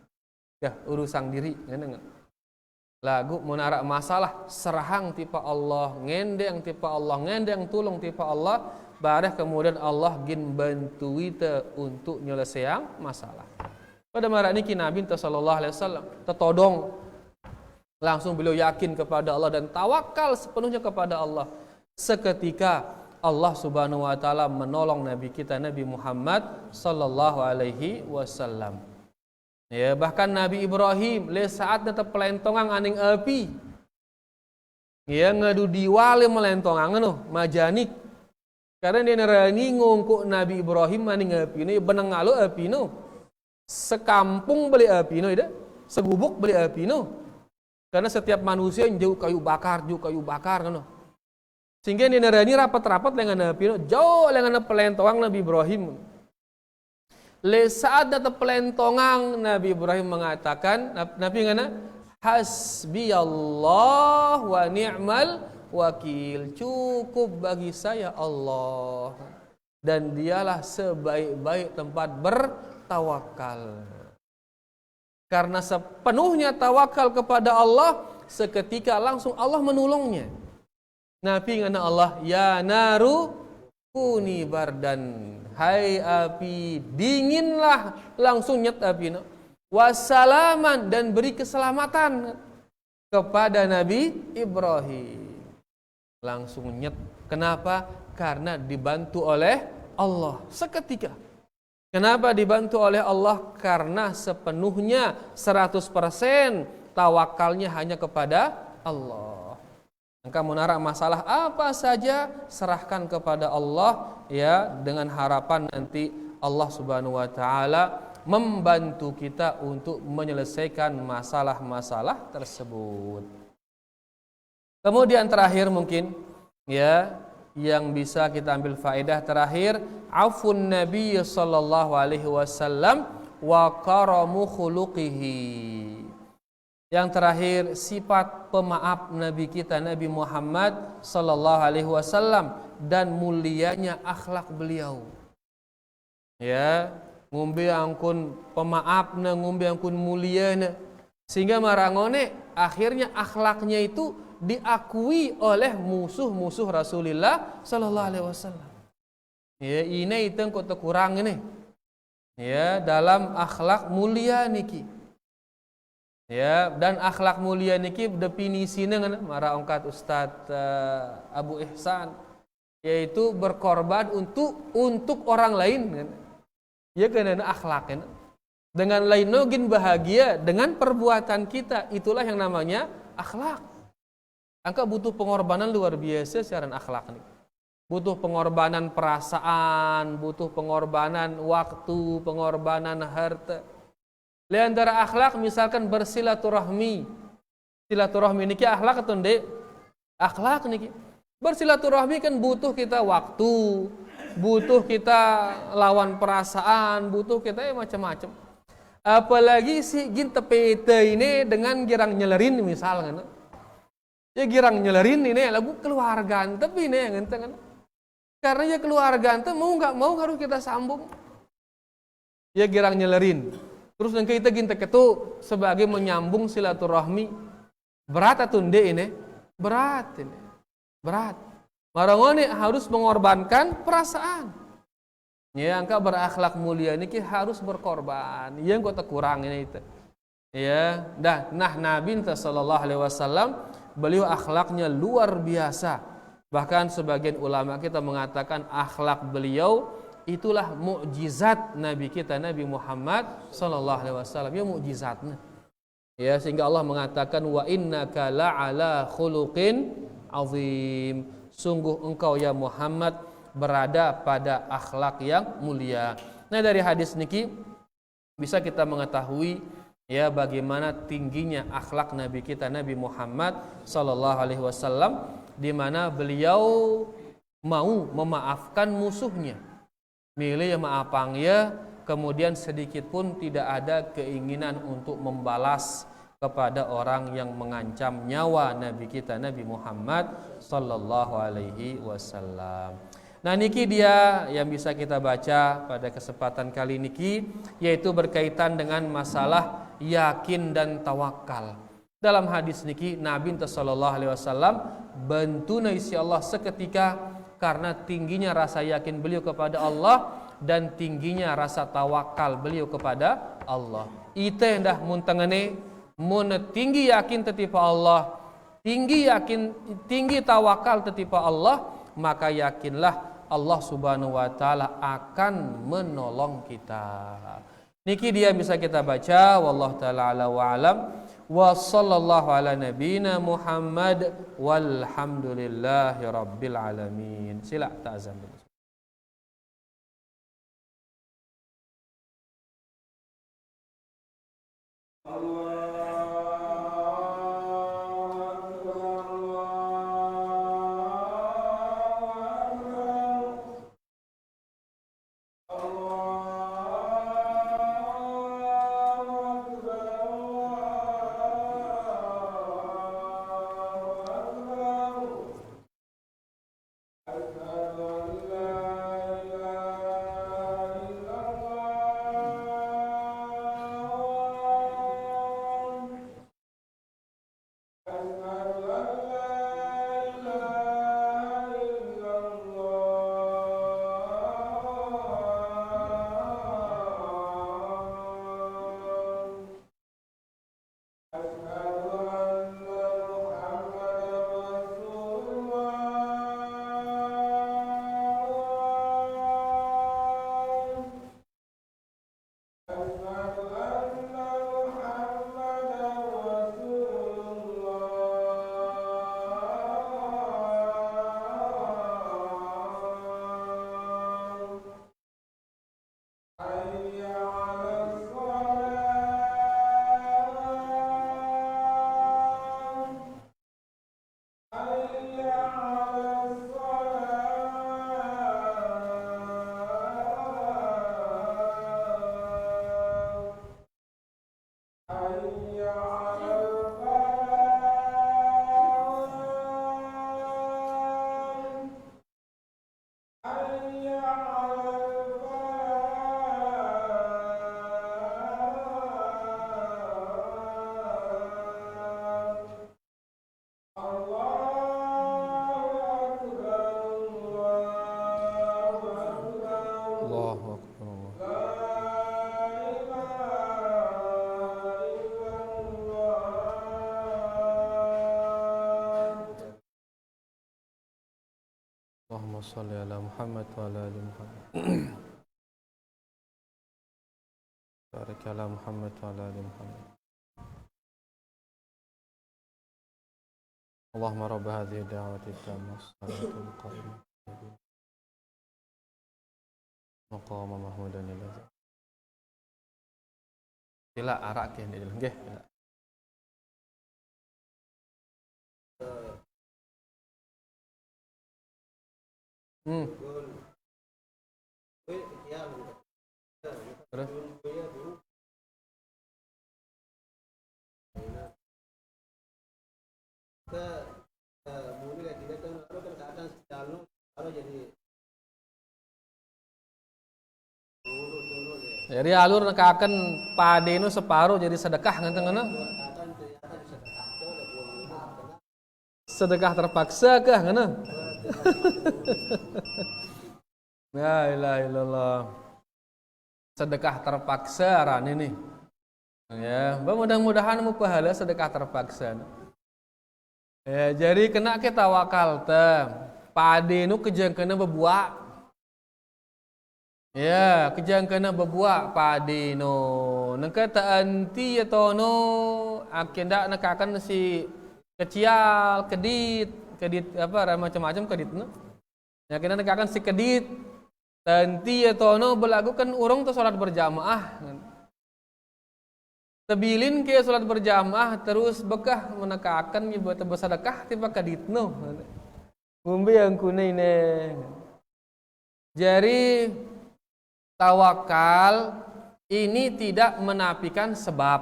Ya urusan diri ngeunang. Lagu menara masalah serahang tipe Allah, ngendeng tipe Allah, ngendeng tulung tipe Allah, bareh kemudian Allah gin bantu kita untuk nyelesaian masalah. Pada mara niki Nabi sallallahu alaihi wasallam tetodong langsung beliau yakin kepada Allah dan tawakal sepenuhnya kepada Allah. Seketika Allah Subhanahu wa taala menolong Nabi kita Nabi Muhammad sallallahu alaihi wasallam. Ya, bahkan Nabi Ibrahim le saat tetap pelentongan aning api. Ya ngadu diwale melentongan no majanik. Karena dia nerani ngongkok Nabi Ibrahim aning api no benang ngalo api no. Sekampung beli api no ida, segubuk beli api no. Karena setiap manusia yang jauh kayu bakar no. Sehingga dia nerani rapat-rapat dengan api no, jauh dengan pelentongan Nabi Ibrahim. Le saat data pelentongang Nabi Ibrahim mengatakan, Nabi ngana hasbiyallah wa ni'mal wakil, cukup bagi saya Allah dan dialah sebaik-baik tempat bertawakal. Karena sepenuhnya tawakal kepada Allah, seketika langsung Allah menolongnya. Nabi ngana Allah, ya naru kuni bardan, hai api dinginlah, langsung nyet api wassalaman, dan beri keselamatan kepada Nabi Ibrahim. Langsung nyet. Kenapa? Karena dibantu oleh Allah seketika. Kenapa dibantu oleh Allah? Karena sepenuhnya 100% tawakalnya hanya kepada Allah. Maka menarak masalah apa saja serahkan kepada Allah, ya, dengan harapan nanti Allah Subhanahu wa taala membantu kita untuk menyelesaikan masalah-masalah tersebut. Kemudian terakhir mungkin, ya, yang bisa kita ambil faedah terakhir, afun Nabi sallallahu alaihi wasallam wa karamu khuluqihi. Yang terakhir, sifat pemaaf Nabi kita Nabi Muhammad sallallahu alaihi wasallam dan mulianya akhlak beliau. Ya, ngumbi angkun pemaafna, ngumbi angkun muliana, sehingga marangone akhirnya akhlaknya itu diakui oleh musuh-musuh Rasulullah sallallahu alaihi wasallam. Ya, ini itu kok kurang ini. Ya, dalam akhlak mulia niki. Ya, dan akhlak mulia niki definisinya kan mara ongkat Ustadz Abu Ihsan, yaitu berkorban untuk orang lain kan. Ya kan akhlak kan. Dengan lain nogin bahagia dengan perbuatan kita, itulah yang namanya akhlak. Angka butuh pengorbanan luar biasa secara akhlak nih. Butuh pengorbanan perasaan, butuh pengorbanan waktu, pengorbanan harta. Di antara akhlak misalkan bersilaturahmi. Silaturahmi niki akhlak atau ndek? Akhlak niki. Bersilaturahmi kan butuh kita waktu, butuh kita lawan perasaan, butuh kita macam-macam. Apalagi si gin tepete ini dengan girang nyelerin misalkan. Ya girang nyelerin ini lagu keluargaan, tapi ini yang ente kan. Karena ya keluargaan ente mau nggak mau harus kita sambung. Ya girang nyelerin. Terus yang kita gintek itu sebagai menyambung silaturahmi. Berat atau ndek ini? Berat ini. Berat. Marangone harus mengorbankan perasaan. Ya, angka berakhlak mulia ini harus berkorban. Yang kota kurang ini itu. Ya, nah Nabi sallallahu alaihi wasallam beliau akhlaknya luar biasa. Bahkan sebagian ulama kita mengatakan akhlak beliau itulah mukjizat Nabi kita Nabi Muhammad sallallahu alaihi wasallam, ya mukjizatnya. Ya, sehingga Allah mengatakan wa innaka la'ala khuluqin azim. Sungguh engkau ya Muhammad berada pada akhlak yang mulia. Nah, dari hadis niki bisa kita mengetahui ya bagaimana tingginya akhlak Nabi kita Nabi Muhammad sallallahu alaihi wasallam, di mana beliau mau memaafkan musuhnya. Milih maafang ya, kemudian sedikit pun tidak ada keinginan untuk membalas kepada orang yang mengancam nyawa Nabi kita Nabi Muhammad sallallahu alaihi wasallam. Nah, niki dia yang bisa kita baca pada kesempatan kali niki, yaitu berkaitan dengan masalah yakin dan tawakal. Dalam hadis niki Nabi sallallahu alaihi wasallam bantuna isi Allah seketika karena tingginya rasa yakin beliau kepada Allah dan tingginya rasa tawakal beliau kepada Allah. Ite dah muntangane mun tinggi yakin tetipa Allah, tinggi yakin, tinggi tawakal tetipa Allah, maka yakinlah Allah Subhanahu wa taala akan menolong kita. Niki dia bisa kita baca, wallahu taala ala wa alam. Wa sallallahu ala nabiyina Muhammad walhamdulillahi rabbil alamin. Sila ta'azan dulu. Allahu Akbar. Allahumma shalli ala Muhammad wa ala ali Muhammad. Barik ala Muhammad wa ala ali Muhammad. Allahumma rabb hadhihi da'wati tammah salatul qa'imah. Maqama mahmudan ilaihi. Sila arak ke nggih. Terus jadi alur nekakan pade nu separuh jadi sedekah ngenteng. Sedekah terpaksa kah ngana? La ilaha illallah. Sedekah terpaksa ran ini. Ya, mudah-mudahan mu pahala sedekah terpaksa. Ya, jadi kena kita wakal teh. Pade nu kejangkeuna bebuak. Ya, kejangkeuna bebuak pade nu. Nengka teu anti atau no akendak nekakan si kecial, kedit apa macam-macam kedit no. Ya kena nekakan si kedit. Tanti atau no belagukan urang tu salat berjamaah. Tebilin ke salat berjamaah terus bekah menekakan buat bersedekah tiba kaditno. Ngombe yang kunai ne. Jadi tawakal ini tidak menafikan sebab.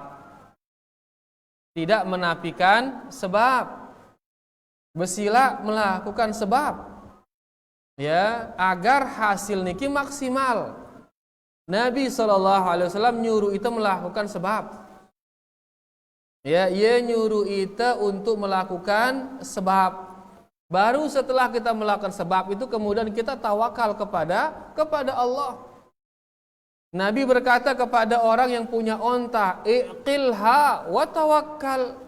Tidak menafikan sebab. Bersila melakukan sebab. Ya, agar hasil niki maksimal. Nabi SAW nyuruh itu melakukan sebab. Ya, ia nyuruh itu untuk melakukan sebab. Baru setelah kita melakukan sebab itu kemudian kita tawakal kepada Allah. Nabi berkata kepada orang yang punya onta, iqilha wa tawakkal.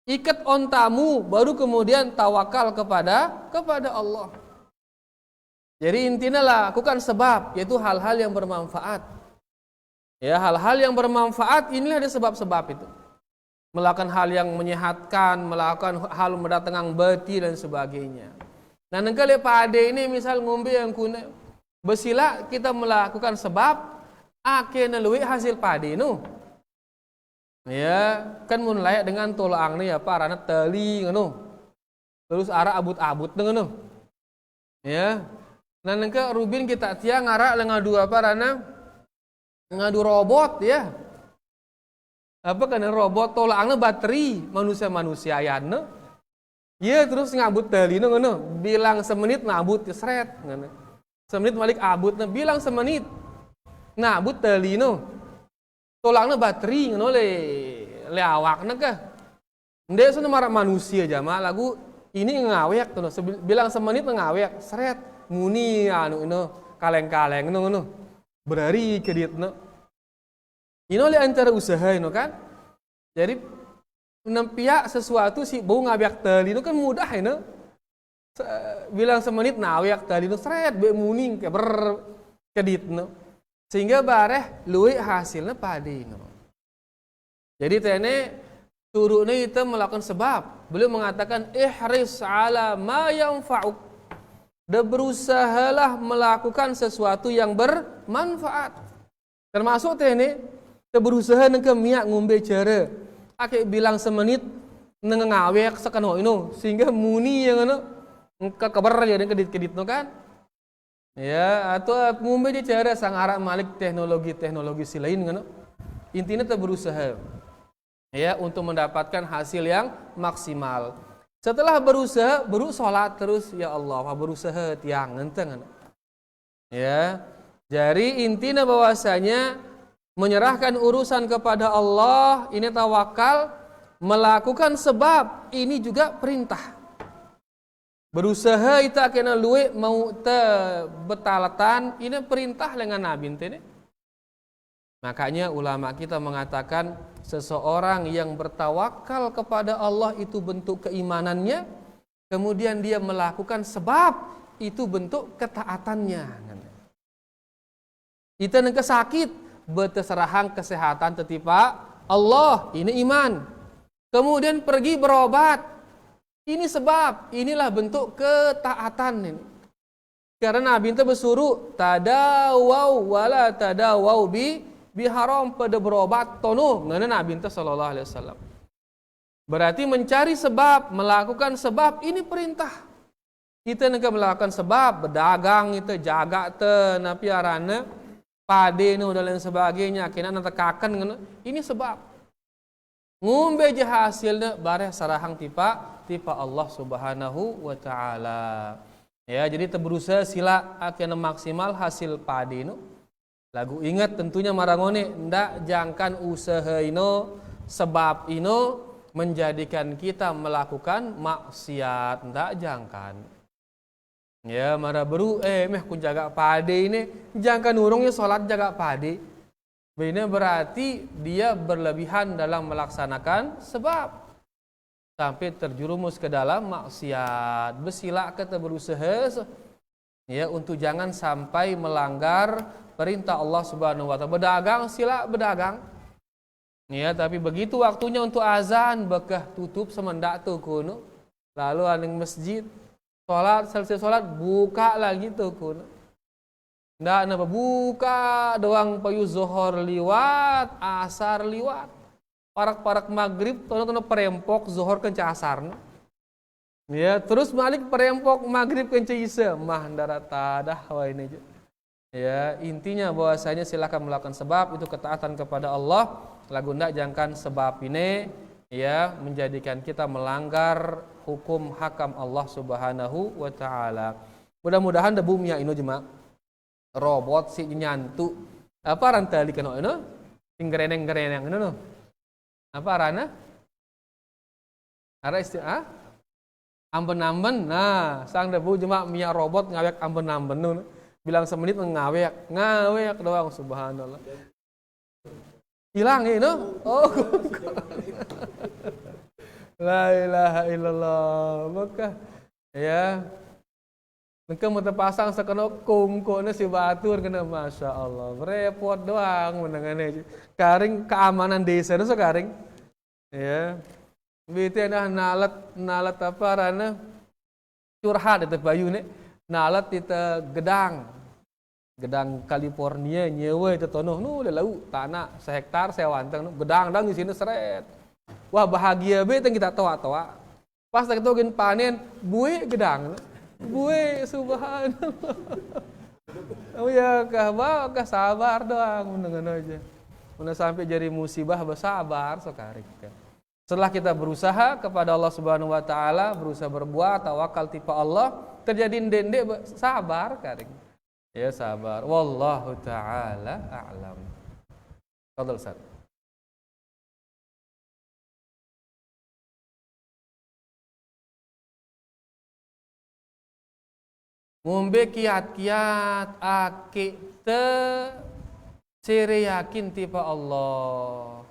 Ikat ontamu baru kemudian tawakal kepada Allah. Jadi intinya lakukan sebab, yaitu hal-hal yang bermanfaat. Ya, hal-hal yang bermanfaat inilah ada sebab-sebab itu. Melakukan hal yang menyehatkan, melakukan hal mendatangkan beti dan sebagainya. Nah, nengkali pade ini misal ngombe yang kuna, bersila kita melakukan sebab, akhirnya luwih hasil pade nu. Ya, kan mun layak dengan tolaang nih apa arana teli ngono. Terus arah abut-abut ngono. Ya. Nah, nengka Rubin kita tiang ngarak ngadu apa rana? Ngadu robot ya. Apa kan robot tolaknya bateri manusia ayana. Ya terus ngabut tali ngono. Bilang semenit ngabut seret ngono. Semenit balik abut bilang semenit. Ngabut tali no. Tolaknya bateri ngono le awakna kah. Ndek sono marah manusia jama lagu ini ngawek tuh. Bilang semenit ngawek seret. Muni anu kaleng-kaleng ngono berari ke dietna ino le antara usaha ino kan jadi nempiak sesuatu si bau ngabiak tali itu kan mudah ino bilang semenit nawiak tali itu seret be muni ke ber ke dietna sehingga bareh luwi hasilnya padi ino jadi tene turune itu melakukan sebab beliau mengatakan ihris ala ma yanfa'uk. Dan berusahalah melakukan sesuatu yang bermanfaat. Termasuk ini, berusaha nengke miak ngombe cara. Ake bilang semenit ngawek sakano ino sehingga muni yang anu kabar ya dan kedit-kedit no kan. Ya, atau ngumbe dia cara sang arak malik teknologi si lain kan. Intinya kita berusaha ya untuk mendapatkan hasil yang maksimal. Setelah berusaha, sholat terus ya Allah, berusaha tiang ngenteng. Ya. Jadi intinya bahwasanya menyerahkan urusan kepada Allah, ini tawakal, melakukan sebab ini juga perintah. Berusaha kita kena luwe mau te betalatan ini perintah dengan Nabi ini. Makanya ulama kita mengatakan seseorang yang bertawakal kepada Allah itu bentuk keimanannya, kemudian dia melakukan sebab itu bentuk ketaatannya. Kita nengke sakit berterserahang kesehatan tetipa Allah, ini iman. Kemudian pergi berobat. Ini sebab, inilah bentuk ketaatan ini. Karena Nabi itu bersuruh tadawau wala tadawau biharam pada berobat tono ngana Nabi itu sallallahu alaihi wasallam. Berarti mencari sebab, melakukan sebab ini perintah. Kita nak melakukan sebab, berdagang itu jaga te napi arana pade nu dan lain sebagainya, kena nak tekakan ngana ini sebab. Ngumbe je hasilnya bareh sarahang tipa Allah Subhanahu wa taala. Ya, jadi berusaha sila akan maksimal hasil padi nu. Lagu ingat tentunya marangone ndak jangkan usaha ino sebab ino menjadikan kita melakukan maksiat, ndak jangkan. Ya, mara beru meh kun jaga padi ini jangkan urungnya salat jaga padi. Ini berarti dia berlebihan dalam melaksanakan sebab sampai terjerumus ke dalam maksiat. Bersila kita berusaha ya untuk jangan sampai melanggar perintah Allah Subhanahu wa taala. Berdagang sila berdagang. Ya, tapi begitu waktunya untuk azan bekah tutup semendak tu kuno. Lalu aning masjid salat selesai salat buka lagi tu kuno. Ndak napa buka doang payu zuhur liwat, asar liwat. Parak-parak maghrib tono perempok zuhur kenca asar. Ya, terus balik perempok maghrib kenca isya. Mah ndara tadah wa ini. Ya, intinya bahwasanya silakan melakukan sebab itu ketaatan kepada Allah. Lagu ndak jangkan sebab ini ya menjadikan kita melanggar hukum hakam Allah Subhanahu wa taala. Mudah-mudahan da bumi ya ino jemaah robot si nyantu apa rantali kena ino inggereneng ino apa arana ara istilah amben nah sang debu cuma minyak robot ngawek amben nu bilang semenit ngawek doang subhanallah hilang ino oh la ilaha illallah maka ya mereka mau terpasang sekena kungkuknya si batur kena masya Allah repot doang menangannya karing keamanan desa itu sekarang ya begitu nah nalat apa rana curhat itu bayu nih nalat itu gedang California nyewa itu tonoh nu lalu tanah sehektar sewanteng gedang di sini seret wah bahagia be kita toa pas kita gen panen buih gedang gue subhanallah. Oh ya kah sabar doang dengan aja. Mana sampai jadi musibah bersabar sekarang. Setelah kita berusaha kepada Allah Subhanahu wa taala, berusaha berbuat tawakal tipe Allah, terjadi ndek sabar karing. Ya sabar. Wallahu taala a'lam. Fadhil Ustaz. Ngombe kiat-kiat ake te sere yakin tipe Allah.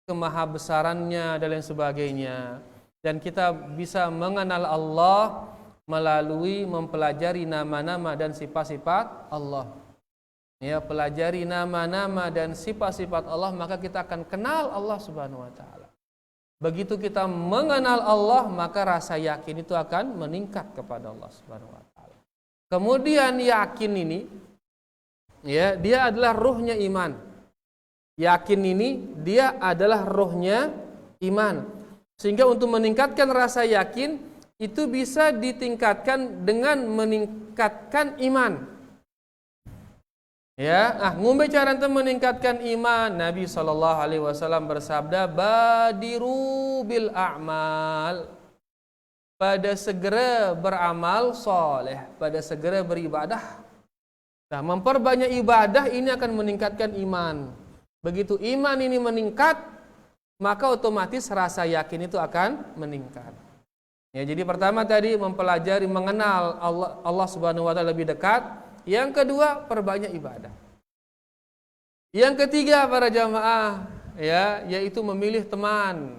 kemahabesarannya dan lain sebagainya. Dan kita bisa mengenal Allah melalui mempelajari nama-nama dan sifat-sifat Allah. Ya, pelajari nama-nama dan sifat-sifat Allah, maka kita akan kenal Allah Subhanahu wa taala. Begitu kita mengenal Allah, maka rasa yakin itu akan meningkat kepada Allah Subhanahu wa taala. Kemudian yakin ini, ya, dia adalah ruhnya iman. Yakin ini dia adalah ruhnya iman. Sehingga untuk meningkatkan rasa yakin itu bisa ditingkatkan dengan meningkatkan iman. Ya, ngumbe cara ente meningkatkan iman. Nabi SAW bersabda, badiru bil a'mal. Pada segera beramal soleh, pada segera beribadah. Nah, memperbanyak ibadah ini akan meningkatkan iman. Begitu iman ini meningkat, maka otomatis rasa yakin itu akan meningkat. Ya, jadi pertama tadi mempelajari, mengenal Allah Subhanahu wa taala lebih dekat. Yang kedua, perbanyak ibadah. Yang ketiga, para jamaah, ya, yaitu memilih teman.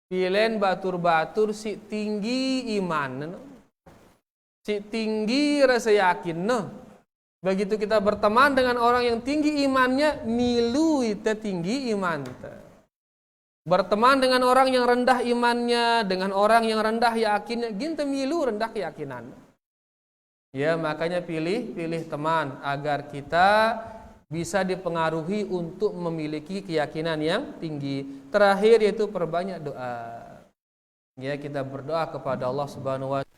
Pilihan batur-batur si tinggi iman, si tinggi rasa yakin. Begitu kita berteman dengan orang yang tinggi imannya, milu itu tinggi iman. Berteman dengan orang yang rendah imannya, dengan orang yang rendah yakinnya, ginta milu rendah keyakinan. Ya, makanya pilih teman agar kita bisa dipengaruhi untuk memiliki keyakinan yang tinggi. Terakhir yaitu perbanyak doa. Ya, kita berdoa kepada Allah Subhanahu wa taala.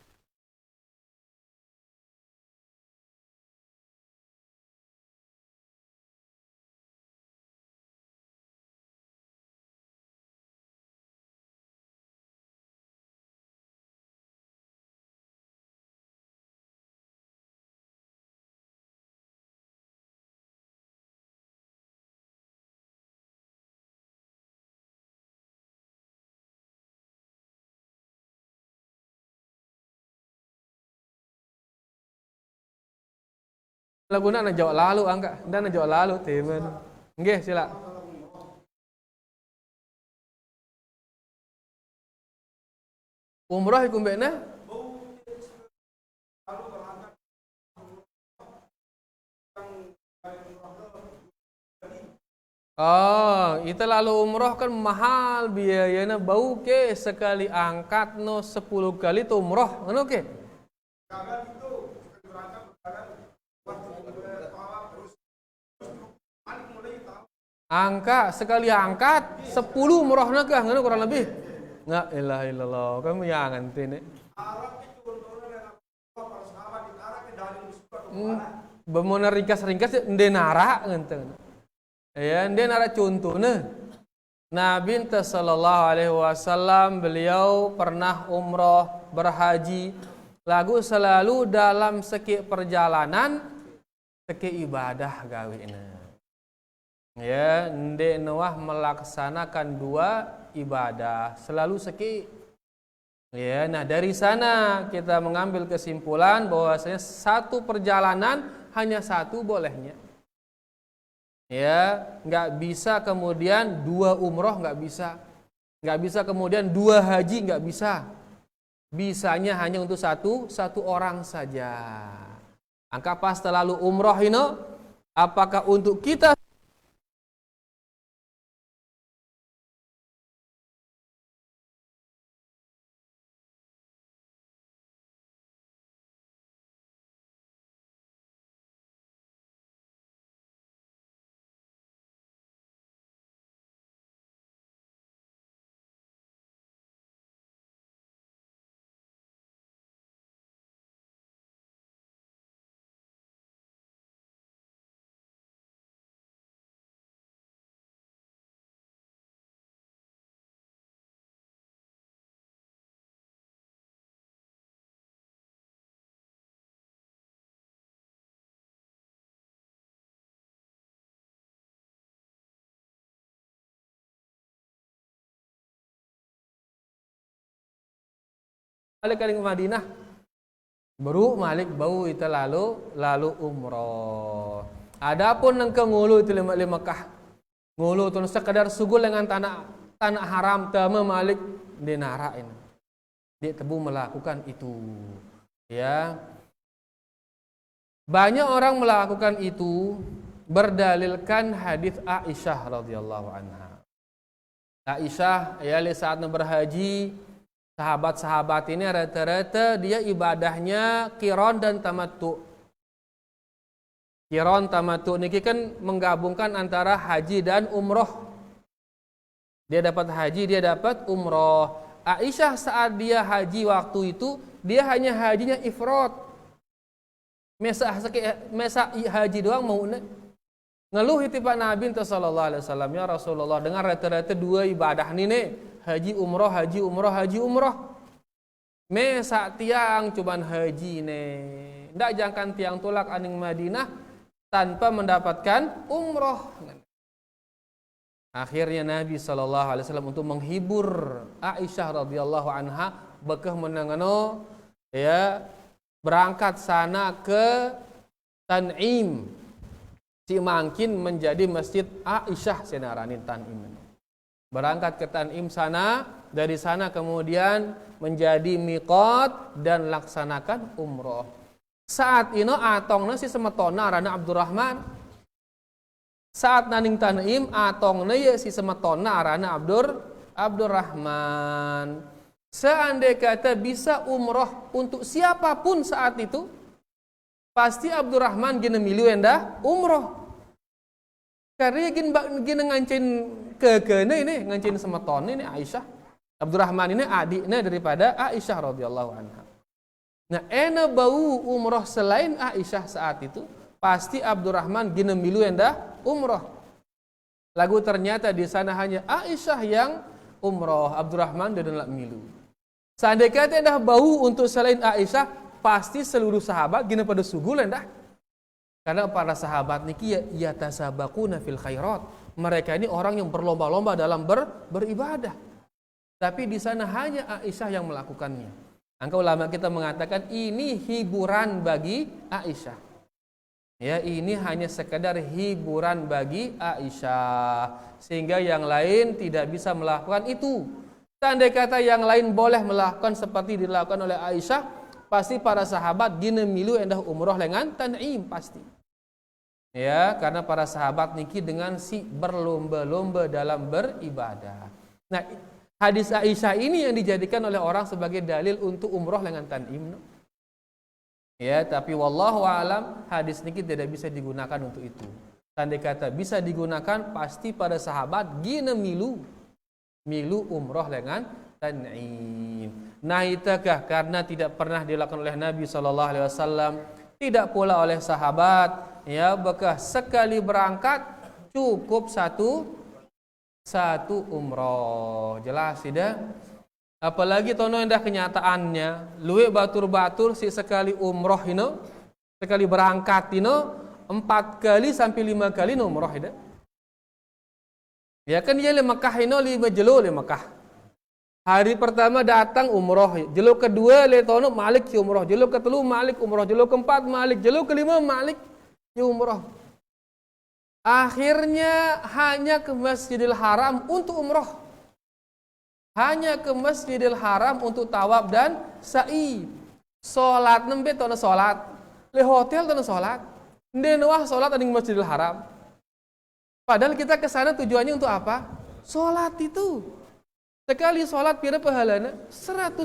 Laguna na jauh lalu angka dan na jauh lalu teman. Nggih, sila. Umrah iku mbekna? Oh, itu lalu umrah kan mahal biayanya, bau ke sekali angkat no 10 kali tuh umrah, ngono ke? Angka sekali angkat 10 umrah nakah, ngono kurang lebih. Enggak ilaha illallah, kamu yang ngantine. Bemono ringkas-ringkas ndenara ngenten. Ya, ndenara contohna. Nabi sallallahu alaihi wasallam beliau pernah umrah, berhaji, lagu selalu dalam seki perjalanan seki ibadah gawena. Ya, ndek Noah melaksanakan 2 ibadah selalu seki. Ya, nah dari sana kita mengambil kesimpulan bahwasanya satu perjalanan hanya satu bolehnya. Ya, nggak bisa kemudian 2 umroh, nggak bisa kemudian 2 haji, nggak bisa. Bisanya hanya untuk satu orang saja. Angka pas terlalu umroh ini, apakah untuk kita balik ke Madinah, baru malik bau itu lalu umroh. Adapun nang kengulu itu lima Mekah, Ngulu tu sekadar sugul dengan tanah haram tama malik dinara ini. Dia tebu melakukan itu. Ya. Banyak orang melakukan itu berdalilkan hadis Aisyah radhiyallahu anha. Aisyah ya saat berhaji, sahabat-sahabat ini rata-rata dia ibadahnya qiran dan tamattu. Qiran tamattu niki kan menggabungkan antara haji dan umroh. Dia dapat haji, dia dapat umroh. Aisyah saat dia haji waktu itu, dia hanya hajinya ifrad. Mesa haji doang mau ngeluh itu Pak Nabi sallallahu alaihi wasallam, ya Rasulullah, dengan rata-rata dua ibadah nih, haji umroh, haji umroh, haji umroh. Mesa tiang cuman haji nih. Ndak jangkan tiang tulak aning Madinah tanpa mendapatkan umroh. Akhirnya Nabi sallallahu alaihi wasallam untuk menghibur Aisyah radhiyallahu anha bekah menangano ya berangkat sana ke Tan'im. Si mangkin menjadi masjid Aisyah senaranin Tan'im. Berangkat ke Tan'im sana, dari sana kemudian menjadi miqat dan laksanakan umroh. Saat ini atongna si semetona rana Abdurrahman. Saat naning Tan'im atongna ya si semetona rana Abdurrahman. Seandai kata bisa umroh untuk siapapun saat itu, pasti Abdurrahman gina milu endah umroh. Karena gina ngancin kekena ini, ngancin semeton ini Aisyah. Abdurrahman ini adiknya daripada Aisyah radhiyallahu anha. Nah, ena bau umroh selain Aisyah saat itu, pasti Abdurrahman gina milu endah umroh. Lagu ternyata di sana hanya Aisyah yang umroh, Abdurrahman dan lak milu. Seandainya kata endah bau untuk selain Aisyah, pasti seluruh sahabat gina pada sugul endah. Karena para sahabat niki yatasabaquna fil khairat. Mereka ini orang yang berlomba-lomba dalam beribadah. Tapi di sana hanya Aisyah yang melakukannya. Angka ulama kita mengatakan ini hiburan bagi Aisyah. Ya, ini hanya sekedar hiburan bagi Aisyah. Sehingga yang lain tidak bisa melakukan itu. Tandai kata yang lain boleh melakukan seperti dilakukan oleh Aisyah, pasti para sahabat gina milu endah umroh dengan Tan'im pasti. Ya, karena para sahabat niki dengan si berlomba-lomba dalam beribadah. Nah, hadis Aisyah ini yang dijadikan oleh orang sebagai dalil untuk umroh dengan Tan'im. Ya, tapi wallahu a'lam hadis niki tidak bisa digunakan untuk itu. Tandai kata bisa digunakan, pasti para sahabat gina milu umroh dengan Tan'im. Nah, itakah karena tidak pernah dilakukan oleh Nabi sallallahu alaihi wasallam, tidak pula oleh sahabat, ya, bekas sekali berangkat cukup satu umroh. Jelas tidak? Apalagi tono indah kenyataannya, luwe batur-batur si sekali umroh ini, sekali berangkat ini 4 kali sampai 5 kali umroh tidak? Ya kan dia le Mekah ini 5 jelo le Mekah. Hari pertama datang umroh, jelo kedua le tono malik si umroh, jelo ketelu malik umroh, jelo keempat malik, jelo kelima malik si umroh. Akhirnya hanya ke Masjidil Haram untuk umroh. Hanya ke Masjidil Haram untuk tawaf dan sa'i. Salat nembe tono salat, le hotel tono salat. Ndene wah salat ning Masjidil Haram. Padahal kita ke sana tujuannya untuk apa? Salat itu. Sekali sholat pira pahalanya 100.000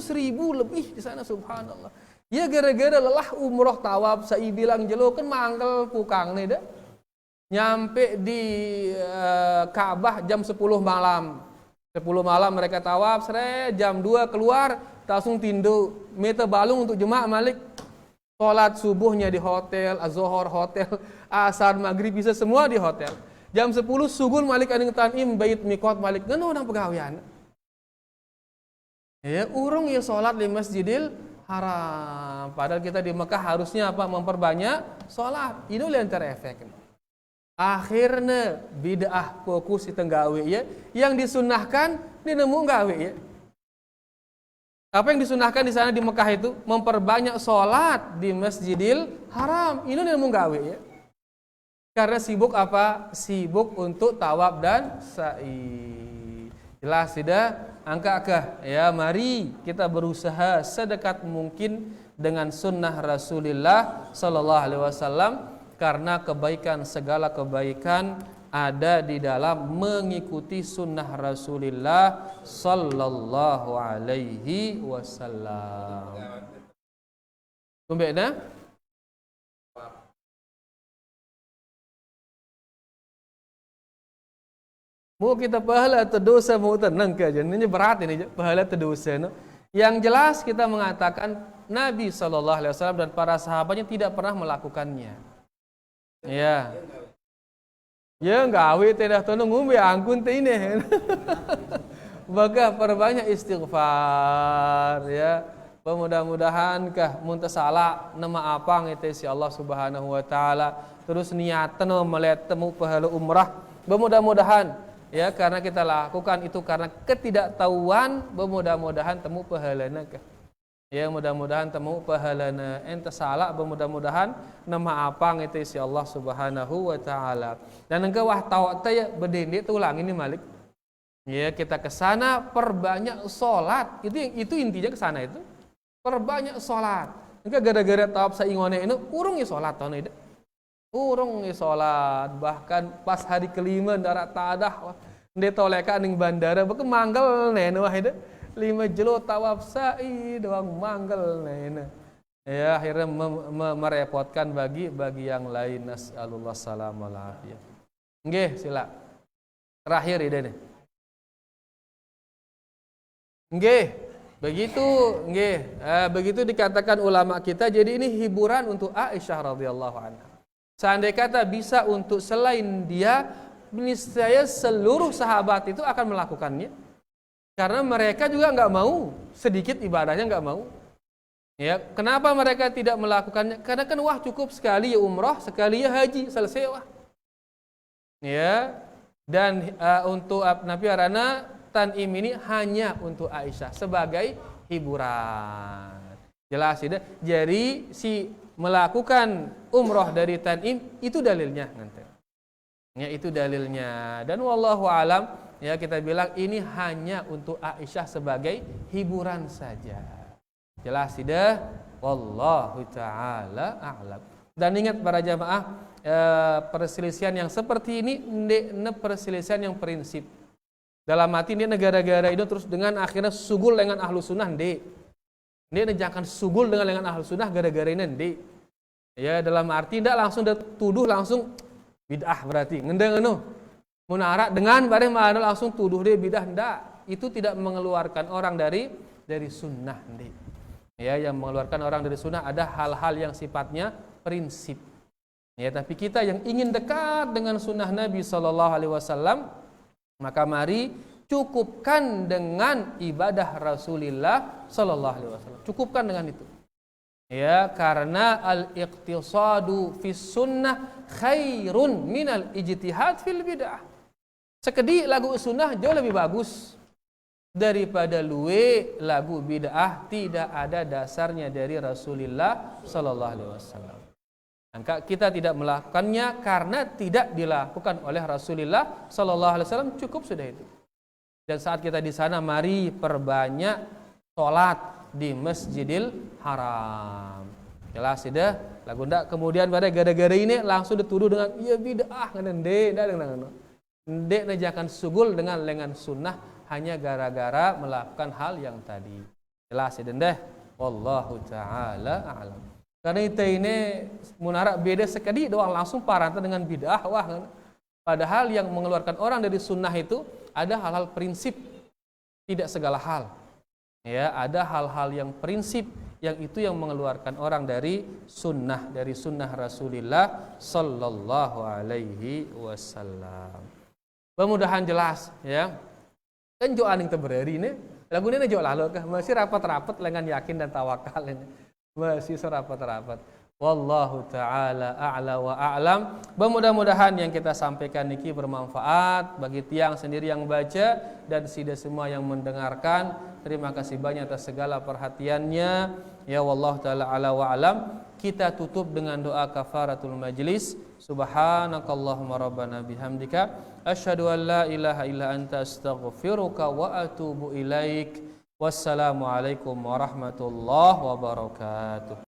lebih di sana, subhanallah. Ya gara-gara lelah umroh tawaf, saya bilang jelo kan mangkel pukang nih dah. Nyampe di Ka'bah jam 10 malam. 10 malam mereka tawaf, jam 2 keluar, langsung tindu, meta balung untuk jemaah malik. Sholat subuhnya di hotel, az-zuhur hotel, asar maghrib bisa semua di hotel. Jam 10 sugul malik aning Tan'im bait miqat malik ngeno nang pegawaian. Ya, urung ya sholat di Masjidil Haram. Padahal kita di Mekah harusnya apa? Memperbanyak sholat. Ini yang terefek. Akhirnya bid'ah fokus di tenggawe ya. Yang disunahkan dinemu gawe ya. Apa yang disunahkan di sana di Mekah itu? Memperbanyak sholat di Masjidil Haram. Ini dinemu gawe ya. Karena sibuk apa? Sibuk untuk tawaf dan sa'i. Jelas tidak? Angkakah? Ya, mari kita berusaha sedekat mungkin dengan sunnah Rasulullah sallallahu alaihi wasallam, karena kebaikan, segala kebaikan ada di dalam mengikuti sunnah Rasulullah sallallahu alaihi wasallam. Kumbena? Mau kita pahala atau dosa mau tenang ke aja. Ini berat ini pahala atau dosa. No? Yang jelas kita mengatakan Nabi SAW dan para sahabatnya tidak pernah melakukannya. Ya. Ya gawe tidak tahu ngumbe angkun teh ini. Maka perbanyak istighfar ya. Mudah-mudahan kah muntasala nama apa ngete si Allah Subhanahu wa taala, terus niatan melihat temu pahala umrah. Mudah-mudahan ya, karena kita lakukan itu karena ketidaktahuan, mudah-mudahan temu pahalana kah. Ya, mudah-mudahan temu pahalana. Ente salah, mudah-mudahan nama apa ngete si Allah Subhanahu wa taala. Dan engkau wah tahu teh bedende tu ulang ini Malik. Ya, kita ke sana perbanyak salat. Itu intinya ke sana itu. Perbanyak salat. Engkau gara-gara tawaf saingone ini urung ya salat tahun ini. Urung sholat, bahkan pas hari kelima darat tadah dia toleka ning bandara beke manggal nene wah itu 5 jelo tawaf sa'i doang manggal nene. Ya akhirnya merepotkan bagi yang lain. Nasallallahu salam wal afiyah. Nggih, sila. Terakhir ide nih. Nggih, begitu nggih. Begitu dikatakan ulama kita, jadi ini hiburan untuk Aisyah radhiyallahu anha. Seandainya kata bisa untuk selain dia, niscaya seluruh sahabat itu akan melakukannya. Karena mereka juga nggak mau, sedikit ibadahnya nggak mau. Ya, kenapa mereka tidak melakukannya? Karena kan wah cukup sekali ya umrah, sekali ya haji, selesai wah. Ya, dan untuk Nabi Arana Tanim ini hanya untuk Aisyah sebagai hiburan. Jelas tidak? Jadi si melakukan umroh dari Tanim itu dalilnya nanti. Ya, itu dalilnya. Dan wallahu alam ya, kita bilang ini hanya untuk Aisyah sebagai hiburan saja. Jelas tidak? Wallahu taala a'lam. Dan ingat para jamaah, perselisihan yang seperti ini perselisihan yang prinsip. Dalam hati dia negara-negara itu terus dengan akhirnya sugul dengan ahlu sunnah dia jangan sugul dengan ahlu sunnah gara-gara ini ya, dalam arti tidak langsung tuduh langsung bid'ah, berarti ngendeng munara dengan bareng mana langsung tuduh dia bid'ah, ndak. Itu tidak mengeluarkan orang dari sunnah ya. Yang mengeluarkan orang dari sunnah ada hal-hal yang sifatnya prinsip ya. Tapi kita yang ingin dekat dengan sunnah Nabi SAW, maka mari cukupkan dengan ibadah Rasulullah sallallahu alaihi wasallam. Cukupkan dengan itu. Ya, karena al-iqtisadu fis sunnah khairun minal ijtihad fil bid'ah. Sekedi lagu sunnah jauh lebih bagus daripada luwe lagu bid'ah tidak ada dasarnya dari Rasulullah sallallahu alaihi wasallam. Maka kita tidak melakukannya karena tidak dilakukan oleh Rasulullah sallallahu alaihi wasallam, cukup sudah itu. Dan saat kita di sana mari perbanyak sholat di Masjidil Haram. Jelas tidak? Lagu ndak kemudian pada gara-gara ini langsung dituduh dengan iya bid'ah ngende ndek jangan sugul dengan sunnah hanya gara-gara melakukan hal yang tadi. Jelas tidak? Wallahu taala a'lam. Karena itu ini munara beda sekali doang langsung paranta dengan bid'ah wah. Padahal yang mengeluarkan orang dari sunnah itu ada hal-hal prinsip, tidak segala hal. Ya, ada hal-hal yang prinsip yang itu yang mengeluarkan orang dari sunnah Rasulullah sallallahu alaihi wasallam. Mudah-mudahan jelas ya. Kan jo aning teberari ini, lagune jo lalu kah masih rapat-rapat dengan yakin dan tawakal ini. Masih serapat-rapat. Wallahu ta'ala a'la wa a'lam. Mudah-mudahan yang kita sampaikan niki bermanfaat bagi tiang sendiri yang baca dan sida semua yang mendengarkan. Terima kasih banyak atas segala perhatiannya. Ya wallahu ta'ala a'la wa a'lam. kita tutup dengan doa kafaratul majlis. Subhanakallahumma rabbana bihamdika asyhadu an la ilaha illa anta astaghfiruka wa atubu ilaik. Wassalamualaikum warahmatullahi wabarakatuh.